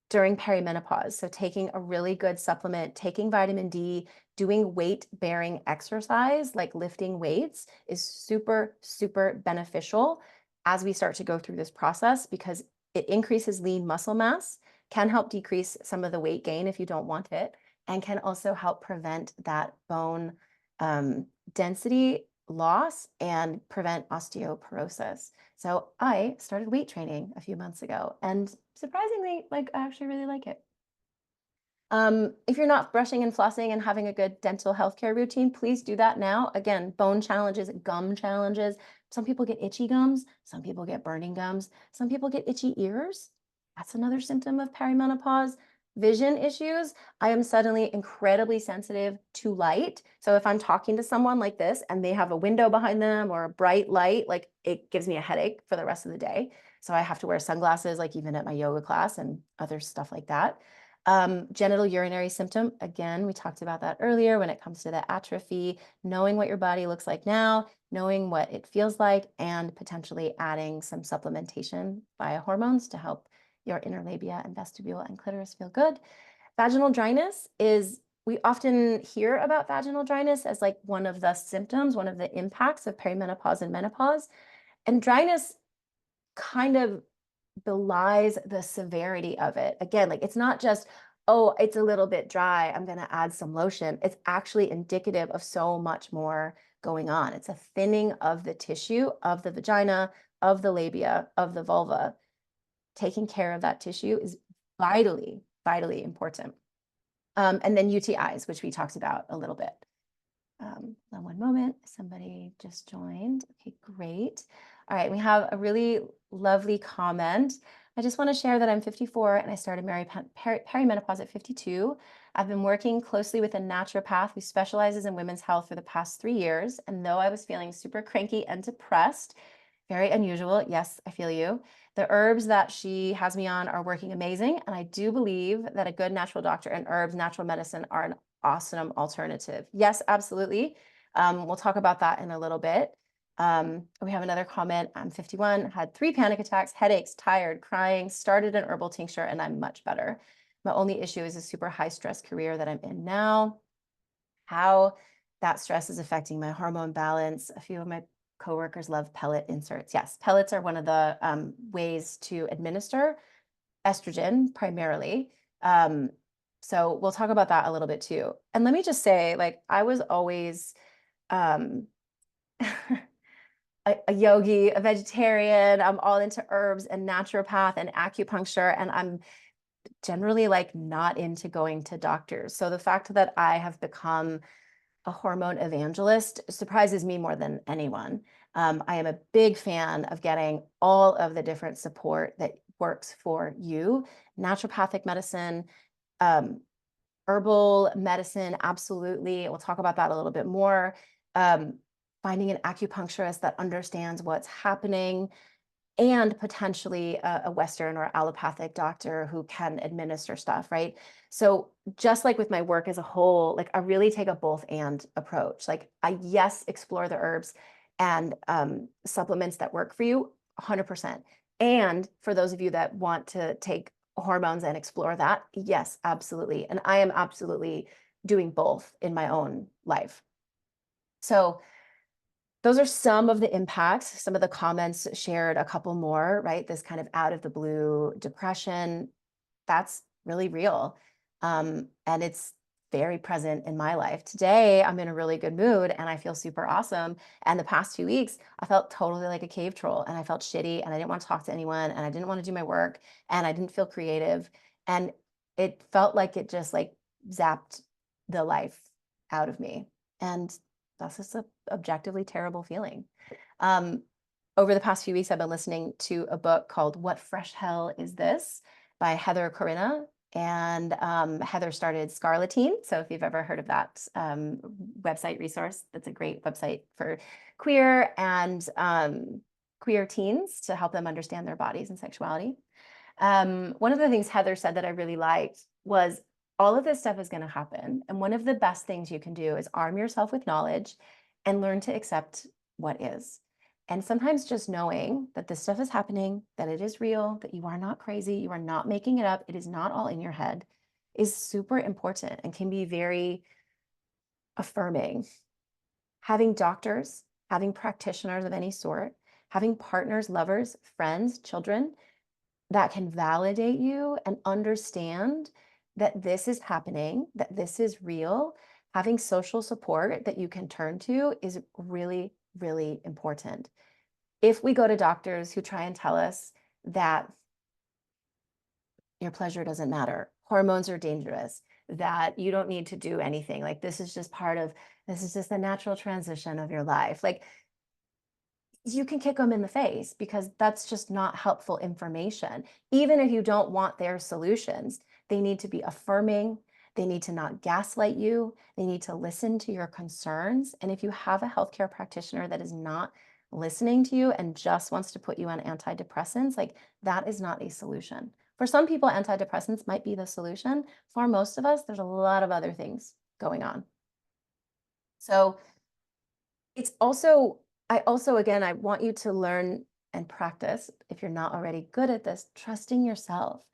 during perimenopause. So taking a really good supplement, taking vitamin D, doing weight-bearing exercise, like lifting weights, is super, super beneficial as we start to go through this process because it increases lean muscle mass, can help decrease some of the weight gain if you don't want it, and can also help prevent that bone density loss and prevent osteoporosis. So I started weight training a few months ago, and surprisingly, like I actually really like it. If you're not brushing and flossing and having a good dental healthcare routine, please do that now. Again, bone challenges, gum challenges. Some people get itchy gums. Some people get burning gums. Some people get itchy ears. That's another symptom of perimenopause. Vision issues. I am suddenly incredibly sensitive to light. So if I'm talking to someone like this and they have a window behind them or a bright light, like it gives me a headache for the rest of the day. So I have to wear sunglasses, like even at my yoga class and other stuff like that. Genital urinary symptom, again, we talked about that earlier when it comes to the atrophy, knowing what your body looks like now, knowing what it feels like, and potentially adding some supplementation via hormones to help your inner labia and vestibule and clitoris feel good. Vaginal dryness is, we often hear about vaginal dryness as like one of the symptoms, one of the impacts of perimenopause and menopause. And dryness kind of belies the severity of it. Again, like it's not just, oh, it's a little bit dry, I'm going to add some lotion. It's actually indicative of so much more going on. It's a thinning of the tissue of the vagina, of the labia, of the vulva. Taking care of that tissue is vitally, vitally important. And then UTIs, which we talked about a little bit. One moment, somebody just joined. Okay, great. All right, we have a really lovely comment. I just want to share that I'm 54 and I started perimenopause at 52. I've been working closely with a naturopath who specializes in women's health for the past 3 years. And though I was feeling super cranky and depressed, very unusual, yes, I feel you, the herbs that she has me on are working amazing. And I do believe that a good natural doctor and herbs, natural medicine are an awesome alternative. Yes, absolutely. We'll talk about that in a little bit. We have another comment. I'm 51, had 3 panic attacks, headaches, tired, crying, started an herbal tincture, and I'm much better. My only issue is a super high stress career that I'm in now. How that stress is affecting my hormone balance. A few of my coworkers love pellet inserts. Yes, pellets are one of the ways to administer estrogen primarily. So we'll talk about that a little bit too. And let me just say, like, I was always um, a yogi, a vegetarian. I'm all into herbs and naturopath and acupuncture, and I'm generally like not into going to doctors. So the fact that I have become a hormone evangelist surprises me more than anyone. I am a big fan of getting all of the different support that works for you. Naturopathic medicine, herbal medicine, absolutely. We'll talk about that a little bit more. Finding an acupuncturist that understands what's happening, and potentially a Western or allopathic doctor who can administer stuff, right? So just like with my work as a whole, like I really take a both and approach. Like I, yes, explore the herbs and supplements that work for you 100%. And for those of you that want to take hormones and explore that, yes, absolutely. And I am absolutely doing both in my own life. So those are some of the impacts. Some of the comments shared a couple more, right? This kind of out of the blue depression, that's really real. And it's very present in my life. Today, I'm in a really good mood and I feel super awesome. And the past 2 weeks, I felt totally like a cave troll and I felt shitty and I didn't want to talk to anyone and I didn't want to do my work and I didn't feel creative. And it felt like it just like zapped the life out of me. And that's just a objectively terrible feeling. Um, Over the past few weeks, I've been listening to a book called What Fresh Hell Is This by Heather Corina. And Heather started Scarletine. So if you've ever heard of that website resource, that's a great website for queer and queer teens to help them understand their bodies and sexuality. One of the things Heather said that I really liked was all of this stuff is going to happen. And one of the best things you can do is arm yourself with knowledge and learn to accept what is. And sometimes just knowing that this stuff is happening, that it is real, that you are not crazy, you are not making it up, it is not all in your head, is super important and can be very affirming. Having doctors, having practitioners of any sort, having partners, lovers, friends, children that can validate you and understand that this is happening, that this is real, having social support that you can turn to is really, really important. If we go to doctors who try and tell us that your pleasure doesn't matter, hormones are dangerous, that you don't need to do anything, like this is just the natural transition of your life, like you can kick them in the face because that's just not helpful information. Even if you don't want their solutions, they need to be affirming. They need to not gaslight you. They need to listen to your concerns. And if you have a healthcare practitioner that is not listening to you and just wants to put you on antidepressants, like that is not a solution. For some people, antidepressants might be the solution. For most of us, there's a lot of other things going on. So it's also, again, I want you to learn and practice, if you're not already good at this, trusting yourself.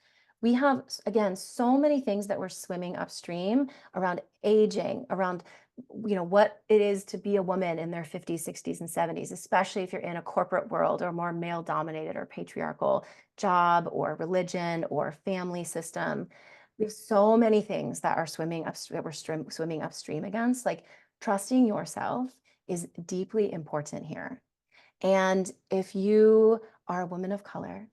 We have, again, so many things that we're swimming upstream around aging, around, what it is to be a woman in their 50s, 60s, and 70s, especially if you're in a corporate world or more male dominated or patriarchal job or religion or family system. We have so many things that are swimming upstream, that we're swimming upstream against. Like trusting yourself is deeply important here. And if you are a woman of color,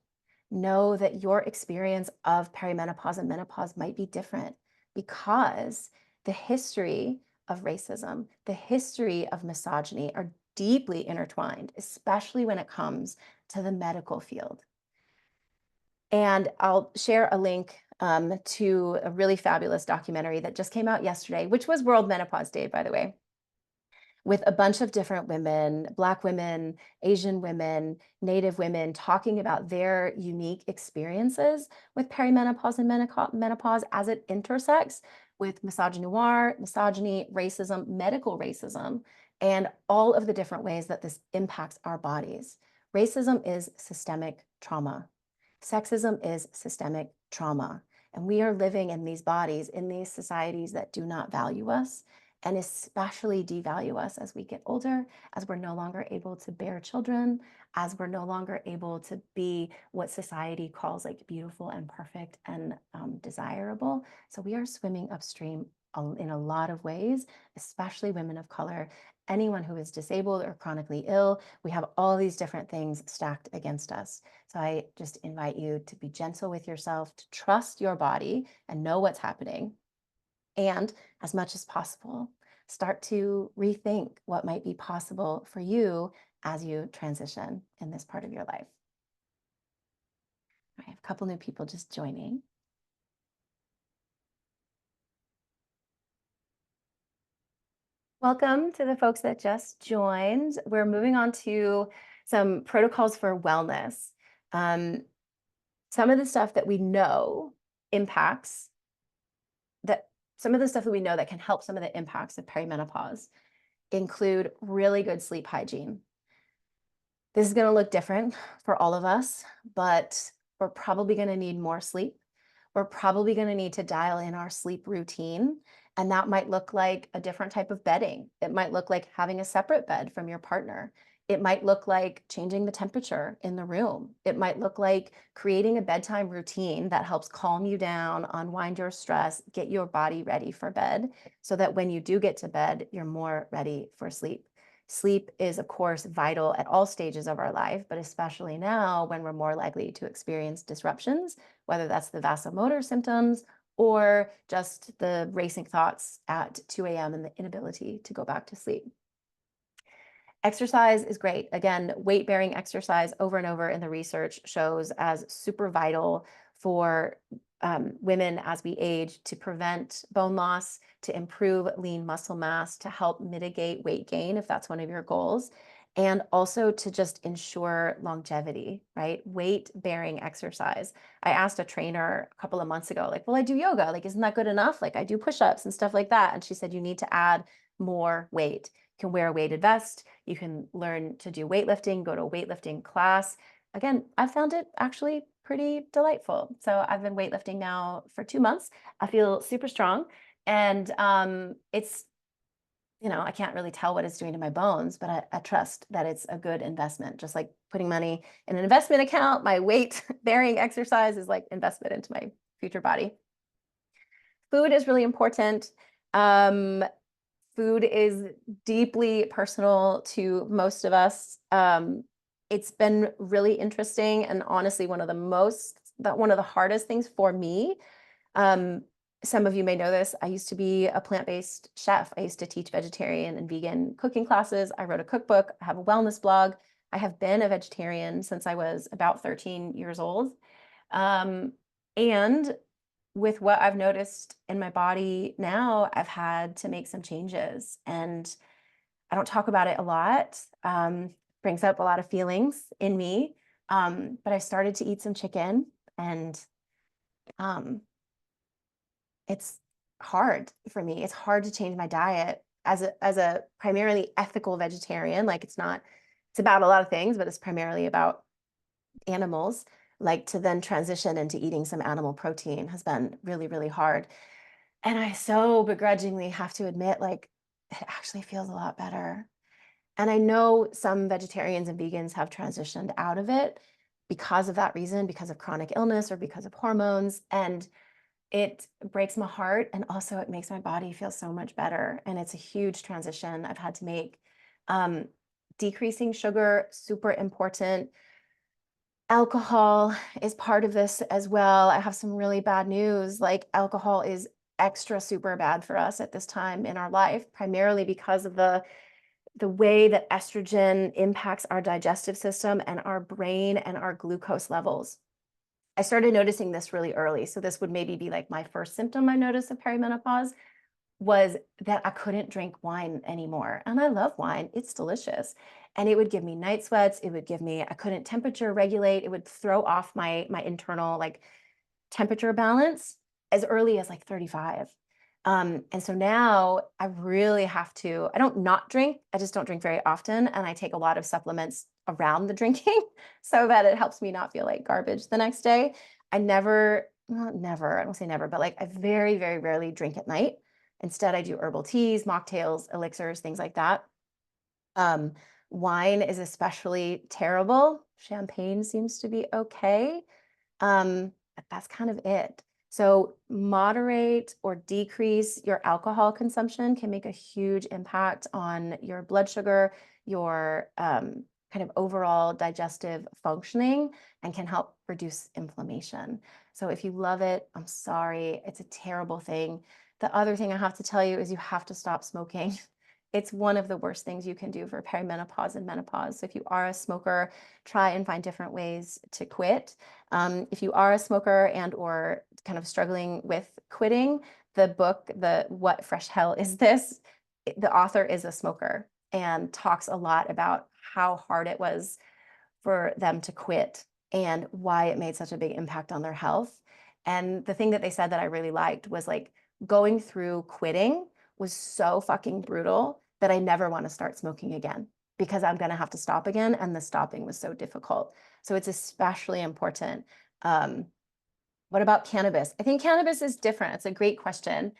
know that your experience of perimenopause and menopause might be different because the history of racism, the history of misogyny are deeply intertwined, especially when it comes to the medical field. And I'll share a link to a really fabulous documentary that just came out yesterday, which was World Menopause Day, by the way, with a bunch of different women, Black women, Asian women, Native women, talking about their unique experiences with perimenopause and menopause as it intersects with misogynoir, misogyny, racism, medical racism, and all of the different ways that this impacts our bodies. Racism is systemic trauma. Sexism is systemic trauma. And we are living in these bodies, in these societies that do not value us, and especially devalue us as we get older, as we're no longer able to bear children, as we're no longer able to be what society calls like beautiful and perfect and desirable. So we are swimming upstream in a lot of ways, especially women of color, anyone who is disabled or chronically ill. We have all these different things stacked against us. So I just invite you to be gentle with yourself, to trust your body and know what's happening. And as much as possible, start to rethink what might be possible for you as you transition in this part of your life. I have a couple new people just joining. Welcome to the folks that just joined. We're moving on to some protocols for wellness. Some of the stuff that we know impacts that some of the stuff that we know that can help some of the impacts of perimenopause include really good sleep hygiene. This is going to look different for all of us, but we're probably going to need more sleep. We're probably going to need to dial in our sleep routine. And that might look like a different type of bedding. It might look like having a separate bed from your partner. It might look like changing the temperature in the room. It might look like creating a bedtime routine that helps calm you down, unwind your stress, get your body ready for bed so that when you do get to bed, you're more ready for sleep. Sleep is, of course, vital at all stages of our life, but especially now when we're more likely to experience disruptions, whether that's the vasomotor symptoms or just the racing thoughts at 2 a.m. and the inability to go back to sleep. Exercise is great. Again, weight-bearing exercise over and over in the research shows as super vital for women as we age to prevent bone loss, to improve lean muscle mass, to help mitigate weight gain if that's one of your goals, and also to just ensure longevity, right? Weight-bearing exercise. I asked a trainer a couple of months ago, like, well, I do yoga. Like, isn't that good enough? Like, I do push-ups and stuff like that. And she said, you need to add more weight. You can wear a weighted vest. You can learn to do weightlifting, go to a weightlifting class. Again, I've found it actually pretty delightful. So I've been weightlifting now for 2 months. I feel super strong. And it's, I can't really tell what it's doing to my bones, but I trust that it's a good investment. Just like putting money in an investment account, my weight bearing exercise is like investment into my future body. Food is really important. Food is deeply personal to most of us. It's been really interesting and honestly one of the hardest things for me. Some of you may know this. I used to be a plant-based chef. I used to teach vegetarian and vegan cooking classes. I wrote a cookbook. I have a wellness blog. I have been a vegetarian since I was about 13 years old. And with what I've noticed in my body now, I've had to make some changes. And I don't talk about it a lot. Brings up a lot of feelings in me. But I started to eat some chicken, and it's hard for me. It's hard to change my diet as a primarily ethical vegetarian. Like it's about a lot of things, but it's primarily about animals. Like to then transition into eating some animal protein has been really, really hard. And I so begrudgingly have to admit, like, it actually feels a lot better. And I know some vegetarians and vegans have transitioned out of it because of that reason, because of chronic illness or because of hormones. And it breaks my heart. And also it makes my body feel so much better. And it's a huge transition I've had to make. Decreasing sugar, super important. Alcohol is part of this as well. I have some really bad news. Like alcohol is extra super bad for us at this time in our life, primarily because of the way that estrogen impacts our digestive system and our brain and our glucose levels. I started noticing this really early. So this would maybe be like my first symptom I noticed of perimenopause was that I couldn't drink wine anymore. And I love wine. It's delicious. And it would give me night sweats. I couldn't temperature regulate. It would throw off my internal like temperature balance as early as like 35. And so now I really have to, I don't not drink, I just don't drink very often. And I take a lot of supplements around the drinking so that it helps me not feel like garbage the next day. I never, not never, I don't say never, but like I very, very rarely drink at night. Instead, I do herbal teas, mocktails, elixirs, things like that. Wine is especially terrible. Champagne seems to be okay. But that's kind of it. So moderate or decrease your alcohol consumption can make a huge impact on your blood sugar, your kind of overall digestive functioning, and can help reduce inflammation. So if you love it, I'm sorry, it's a terrible thing. The other thing I have to tell you is you have to stop smoking. It's one of the worst things you can do for perimenopause and menopause. So if you are a smoker, try and find different ways to quit. If you are a smoker and or kind of struggling with quitting, the book, the What Fresh Hell Is This? The author is a smoker and talks a lot about how hard it was for them to quit and why it made such a big impact on their health. And the thing that they said that I really liked was like going through quitting was so fucking brutal that I never want to start smoking again because I'm going to have to stop again. And the stopping was so difficult. So it's especially important. What about cannabis? I think cannabis is different. It's a great question.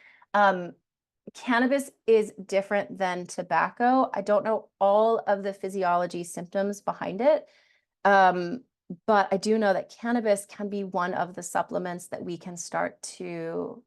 Cannabis is different than tobacco. I don't know all of the physiology symptoms behind it. But I do know that cannabis can be one of the supplements that we can start to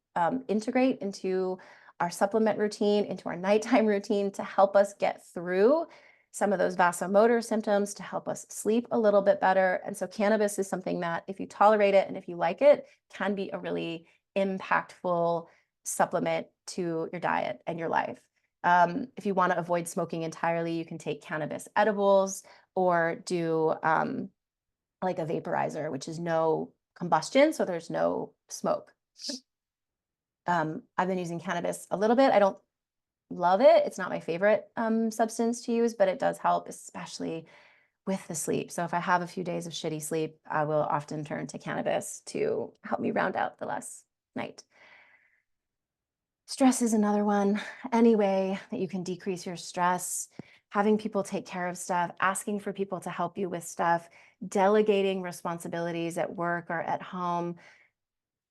integrate into our supplement routine, into our nighttime routine to help us get through some of those vasomotor symptoms, to help us sleep a little bit better. And so cannabis is something that, if you tolerate it and if you like it, can be a really impactful supplement to your diet and your life. If you want to avoid smoking entirely, you can take cannabis edibles or do like a vaporizer, which is no combustion, so there's no smoke. I've been using cannabis a little bit. I don't love it. It's not my favorite substance to use, but it does help, especially with the sleep. So if I have a few days of shitty sleep, I will often turn to cannabis to help me round out the last night. Stress is another one. Any way that you can decrease your stress, having people take care of stuff, asking for people to help you with stuff, delegating responsibilities at work or at home,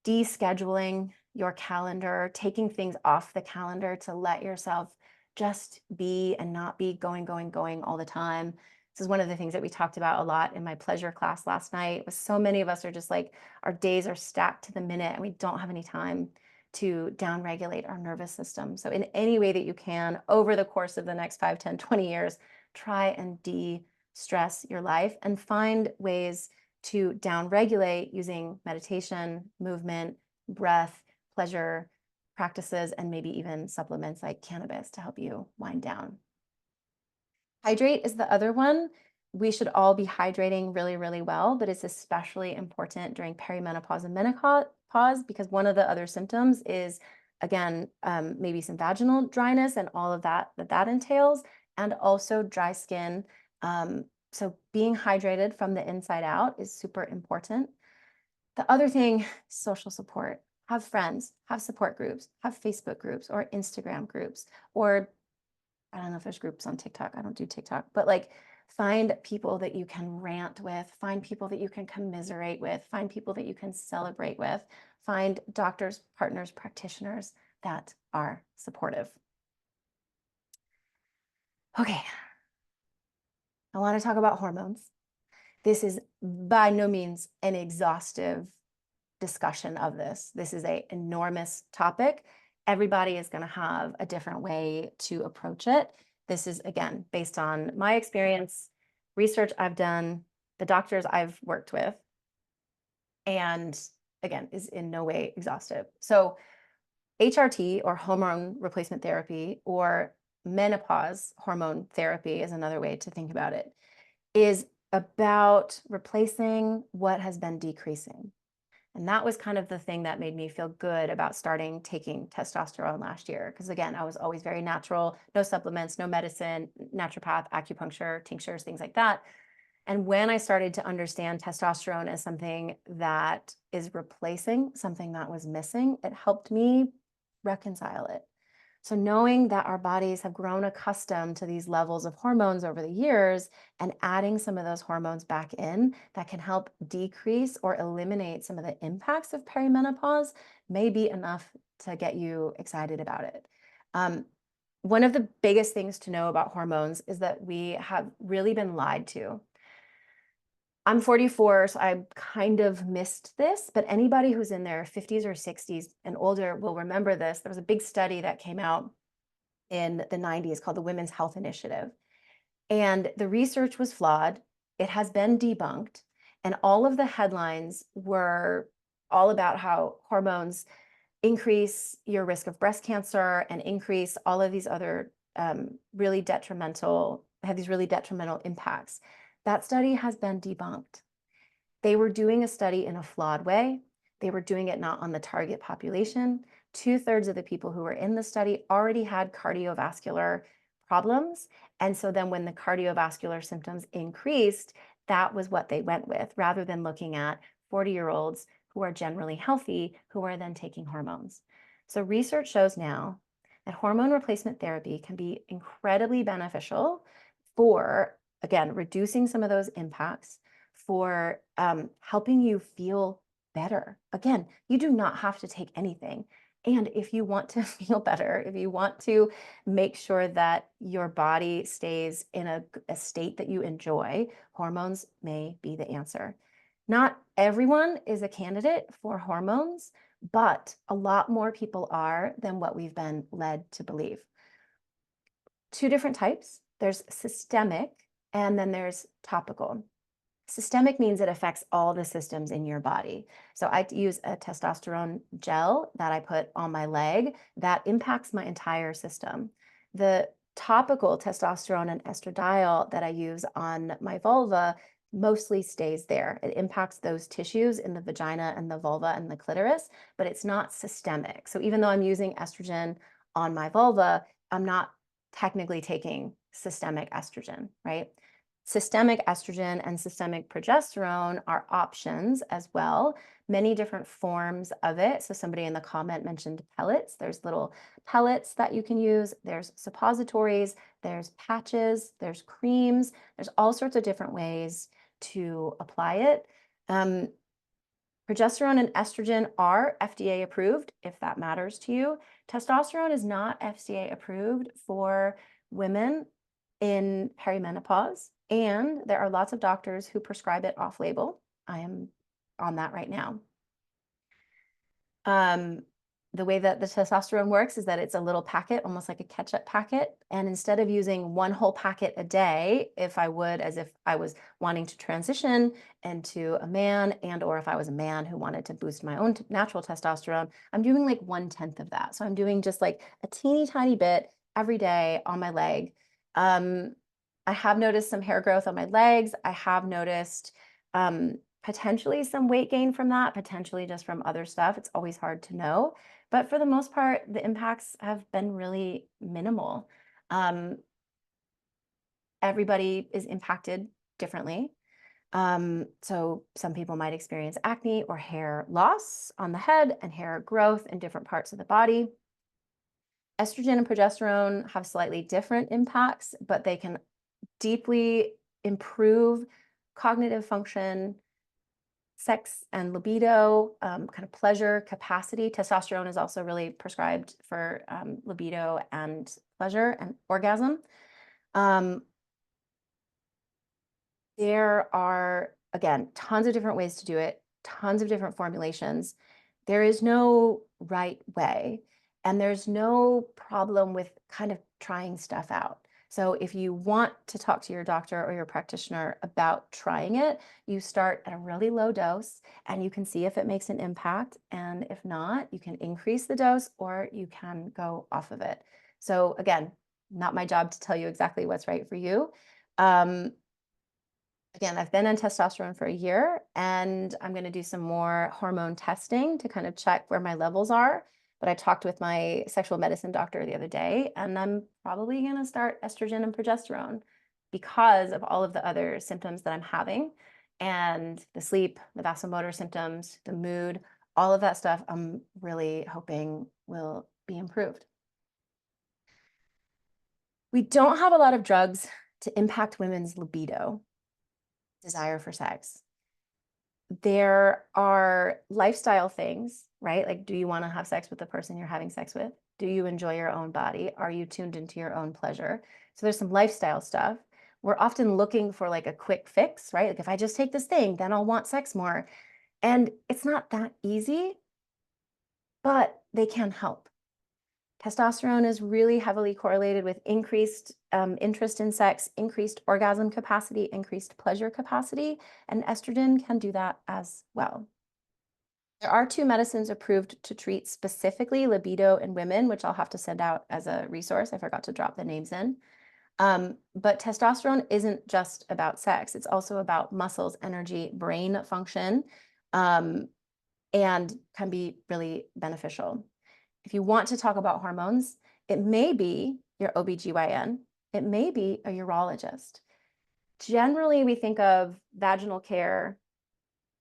descheduling your calendar, taking things off the calendar to let yourself just be and not be going all the time. This is one of the things that we talked about a lot in my pleasure class last night. Was so many of us are just like, our days are stacked to the minute and we don't have any time to downregulate our nervous system. So in any way that you can, over the course of the next 5, 10, 20 years, try and de-stress your life and find ways to downregulate using meditation, movement, breath, pleasure practices, and maybe even supplements like cannabis to help you wind down. Hydrate is the other one. We should all be hydrating really well, but it's especially important during perimenopause and menopause because one of the other symptoms is, again, maybe some vaginal dryness and all of that entails, and also dry skin. So being hydrated from the inside out is super important. The other thing, social support. Have friends, have support groups, have Facebook groups or Instagram groups, or I don't know if there's groups on TikTok. I don't do TikTok, but like find people that you can rant with, find people that you can commiserate with, find people that you can celebrate with, find doctors, partners, practitioners that are supportive. Okay, I want to talk about hormones. This is by no means an exhaustive discussion of this. This is an enormous topic. Everybody is going to have a different way to approach it. This is, again, based on my experience, research I've done, the doctors I've worked with, and again, is in no way exhaustive. So HRT, or hormone replacement therapy, or menopause hormone therapy is another way to think about it, is about replacing what has been decreasing. And that was kind of the thing that made me feel good about starting taking testosterone last year. Because again, I was always very natural, no supplements, no medicine, naturopath, acupuncture, tinctures, things like that. And when I started to understand testosterone as something that is replacing something that was missing, it helped me reconcile it. So knowing that our bodies have grown accustomed to these levels of hormones over the years and adding some of those hormones back in that can help decrease or eliminate some of the impacts of perimenopause may be enough to get you excited about it. One of the biggest things to know about hormones is that we have really been lied to. I'm 44, so I kind of missed this, but anybody who's in their 50s or 60s and older will remember this. There was a big study that came out in the 90s called the Women's Health Initiative. And the research was flawed. It has been debunked. And all of the headlines were all about how hormones increase your risk of breast cancer and increase all of these other really detrimental impacts. That study has been debunked. They were doing a study in a flawed way. They were doing it not on the target population. 2/3 of the people who were in the study already had cardiovascular problems. And so then when the cardiovascular symptoms increased, that was what they went with, rather than looking at 40-year-olds who are generally healthy, who are then taking hormones. So research shows now that hormone replacement therapy can be incredibly beneficial for, again, reducing some of those impacts, for helping you feel better. Again, you do not have to take anything. And if you want to feel better, if you want to make sure that your body stays in a state that you enjoy, hormones may be the answer. Not everyone is a candidate for hormones, but a lot more people are than what we've been led to believe. Two different types. There's systemic and then there's topical. Systemic means it affects all the systems in your body. So I use a testosterone gel that I put on my leg that impacts my entire system. The topical testosterone and estradiol that I use on my vulva mostly stays there. It impacts those tissues in the vagina and the vulva and the clitoris, but it's not systemic. So even though I'm using estrogen on my vulva, I'm not technically taking systemic estrogen, right? Systemic estrogen and systemic progesterone are options as well, many different forms of it. So somebody in the comment mentioned pellets. There's little pellets that you can use. There's suppositories, there's patches, there's creams. There's all sorts of different ways to apply it. Progesterone and estrogen are FDA approved, if that matters to you. Testosterone is not FDA approved for women in perimenopause, and there are lots of doctors who prescribe it off-label. I am on that right now. The way that the testosterone works is that it's a little packet, almost like a ketchup packet. And instead of using one whole packet a day, if I would, as if I was wanting to transition into a man, and or if I was a man who wanted to boost my own natural testosterone, I'm doing like 1/10 of that. So I'm doing just like a teeny tiny bit every day on my leg. I have noticed some hair growth on my legs. I have noticed potentially some weight gain from that, potentially just from other stuff. It's always hard to know. But for the most part, the impacts have been really minimal. Everybody is impacted differently. So some people might experience acne or hair loss on the head and hair growth in different parts of the body. Estrogen and progesterone have slightly different impacts, but they can deeply improve cognitive function, sex and libido, kind of pleasure capacity. Testosterone is also really prescribed for libido and pleasure and orgasm. There are, again, tons of different ways to do it, tons of different formulations. There is no right way, and there's no problem with kind of trying stuff out. So if you want to talk to your doctor or your practitioner about trying it, you start at a really low dose and you can see if it makes an impact. And if not, you can increase the dose or you can go off of it. So again, not my job to tell you exactly what's right for you. Again, I've been on testosterone for a year and I'm going to do some more hormone testing to kind of check where my levels are. But I talked with my sexual medicine doctor the other day, and I'm probably going to start estrogen and progesterone because of all of the other symptoms that I'm having and the sleep, the vasomotor symptoms, the mood, all of that stuff I'm really hoping will be improved. We don't have a lot of drugs to impact women's libido, desire for sex. There are lifestyle things, right? Like, do you want to have sex with the person you're having sex with? Do you enjoy your own body? Are you tuned into your own pleasure? So there's some lifestyle stuff. We're often looking for like a quick fix, right? Like if I just take this thing, then I'll want sex more. And it's not that easy, but they can help. Testosterone is really heavily correlated with increased interest in sex, increased orgasm capacity, increased pleasure capacity, and estrogen can do that as well. There are 2 medicines approved to treat specifically libido in women, which I'll have to send out as a resource. I forgot to drop the names in. But testosterone isn't just about sex. It's also about muscles, energy, brain function, and can be really beneficial. If you want to talk about hormones, it may be your OBGYN, it may be a urologist. Generally, we think of vaginal care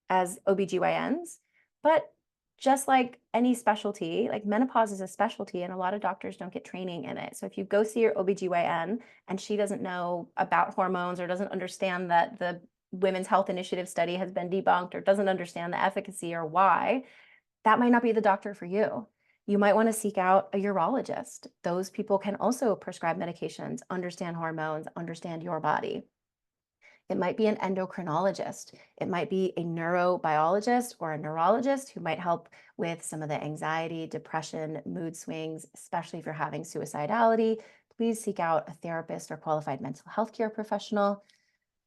as OBGYNs, but just like any specialty, like menopause is a specialty and a lot of doctors don't get training in it. So if you go see your OBGYN and she doesn't know about hormones or doesn't understand that the Women's Health Initiative study has been debunked or doesn't understand the efficacy or why, that might not be the doctor for you. You might want to seek out a urologist. Those people can also prescribe medications, understand hormones, understand your body. It might be an endocrinologist. It might be a neurobiologist or a neurologist who might help with some of the anxiety, depression, mood swings, especially if you're having suicidality. Please seek out a therapist or qualified mental health care professional.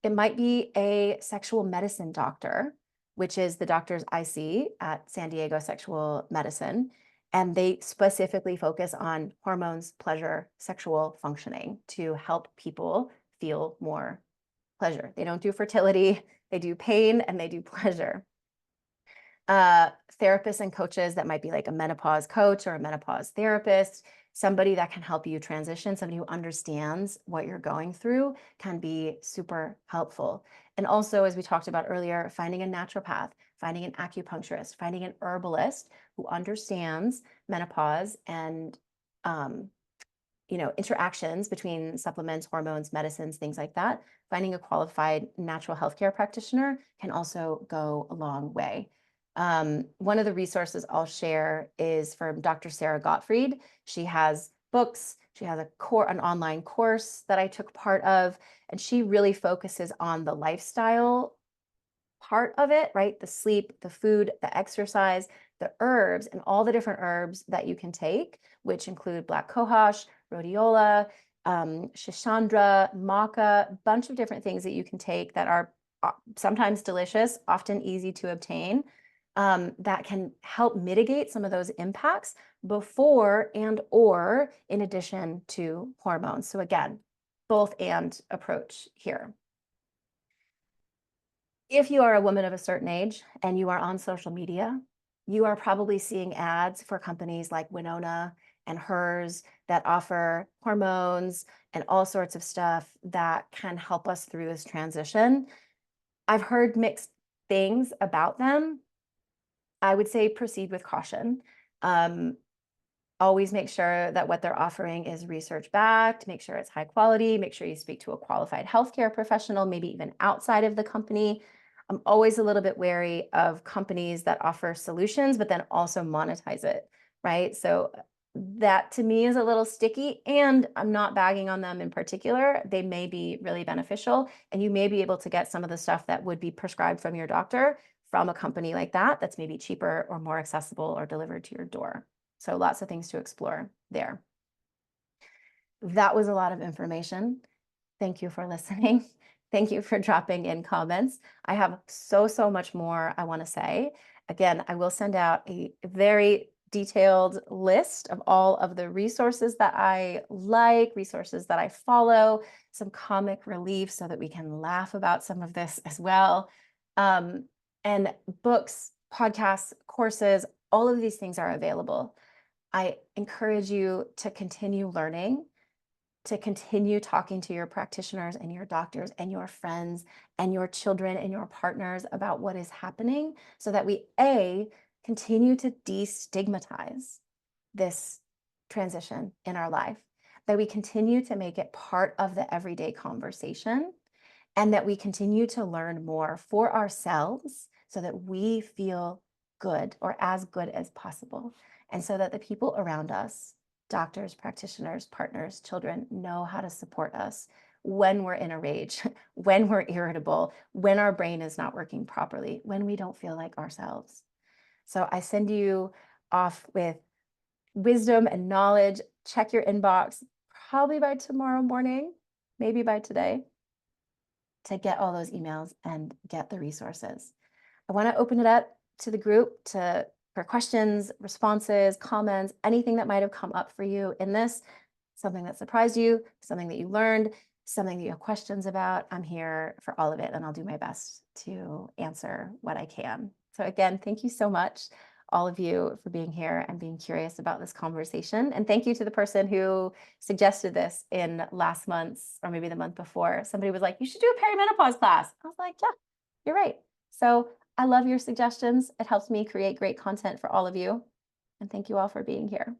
It might be a sexual medicine doctor, which is the doctors I see at San Diego Sexual Medicine. And they specifically focus on hormones, pleasure, sexual functioning to help people feel more pleasure. They don't do fertility, they do pain, and they do pleasure. Therapists and coaches that might be like a menopause coach or a menopause therapist, somebody that can help you transition, somebody who understands what you're going through can be super helpful. And also, as we talked about earlier, finding a naturopath, finding an acupuncturist, finding an herbalist who understands menopause and interactions between supplements, hormones, medicines, things like that. Finding a qualified natural healthcare practitioner can also go a long way. One of the resources I'll share is from Dr. Sarah Gottfried. She has books. She has an online course that I took part of, and she really focuses on the lifestyle part of it, right? The sleep, the food, the exercise, the herbs, and all the different herbs that you can take, which include black cohosh, rhodiola, shishandra, maca, a bunch of different things that you can take that are sometimes delicious, often easy to obtain, that can help mitigate some of those impacts before and or in addition to hormones. So again, both and approach here. If you are a woman of a certain age and you are on social media, you are probably seeing ads for companies like Winona and Hers that offer hormones and all sorts of stuff that can help us through this transition. I've heard mixed things about them. I would say proceed with caution. Always make sure that what they're offering is research backed, make sure it's high quality, make sure you speak to a qualified healthcare professional, maybe even outside of the company. I'm always a little bit wary of companies that offer solutions, but then also monetize it, right? So that to me is a little sticky, and I'm not bagging on them in particular. They may be really beneficial, and you may be able to get some of the stuff that would be prescribed from your doctor from a company like that, that's maybe cheaper or more accessible or delivered to your door. So lots of things to explore there. That was a lot of information. Thank you for listening. Thank you for dropping in comments. I have so much more I want to say. Again, I will send out a very detailed list of all of the resources that I like, resources that I follow, some comic relief so that we can laugh about some of this as well. And books, podcasts, courses, all of these things are available. I encourage you to continue learning, to continue talking to your practitioners and your doctors and your friends and your children and your partners about what is happening so that we, A, continue to destigmatize this transition in our life, that we continue to make it part of the everyday conversation, and that we continue to learn more for ourselves so that we feel good or as good as possible. And so that the people around us, doctors, practitioners, partners, children, know how to support us when we're in a rage, when we're irritable, when our brain is not working properly, when we don't feel like ourselves. So I send you off with wisdom and knowledge. Check your inbox probably by tomorrow morning, maybe by today, to get all those emails and get the resources. I want to open it up to the group for questions, responses, comments, anything that might have come up for you in this, something that surprised you, something that you learned, something that you have questions about. I'm here for all of it, and I'll do my best to answer what I can. So again, thank you so much, all of you, for being here and being curious about this conversation. And thank you to the person who suggested this in last month's, or maybe the month before. Somebody was like, you should do a perimenopause class. I was like, yeah, you're right. So I love your suggestions. It helps me create great content for all of you. And thank you all for being here.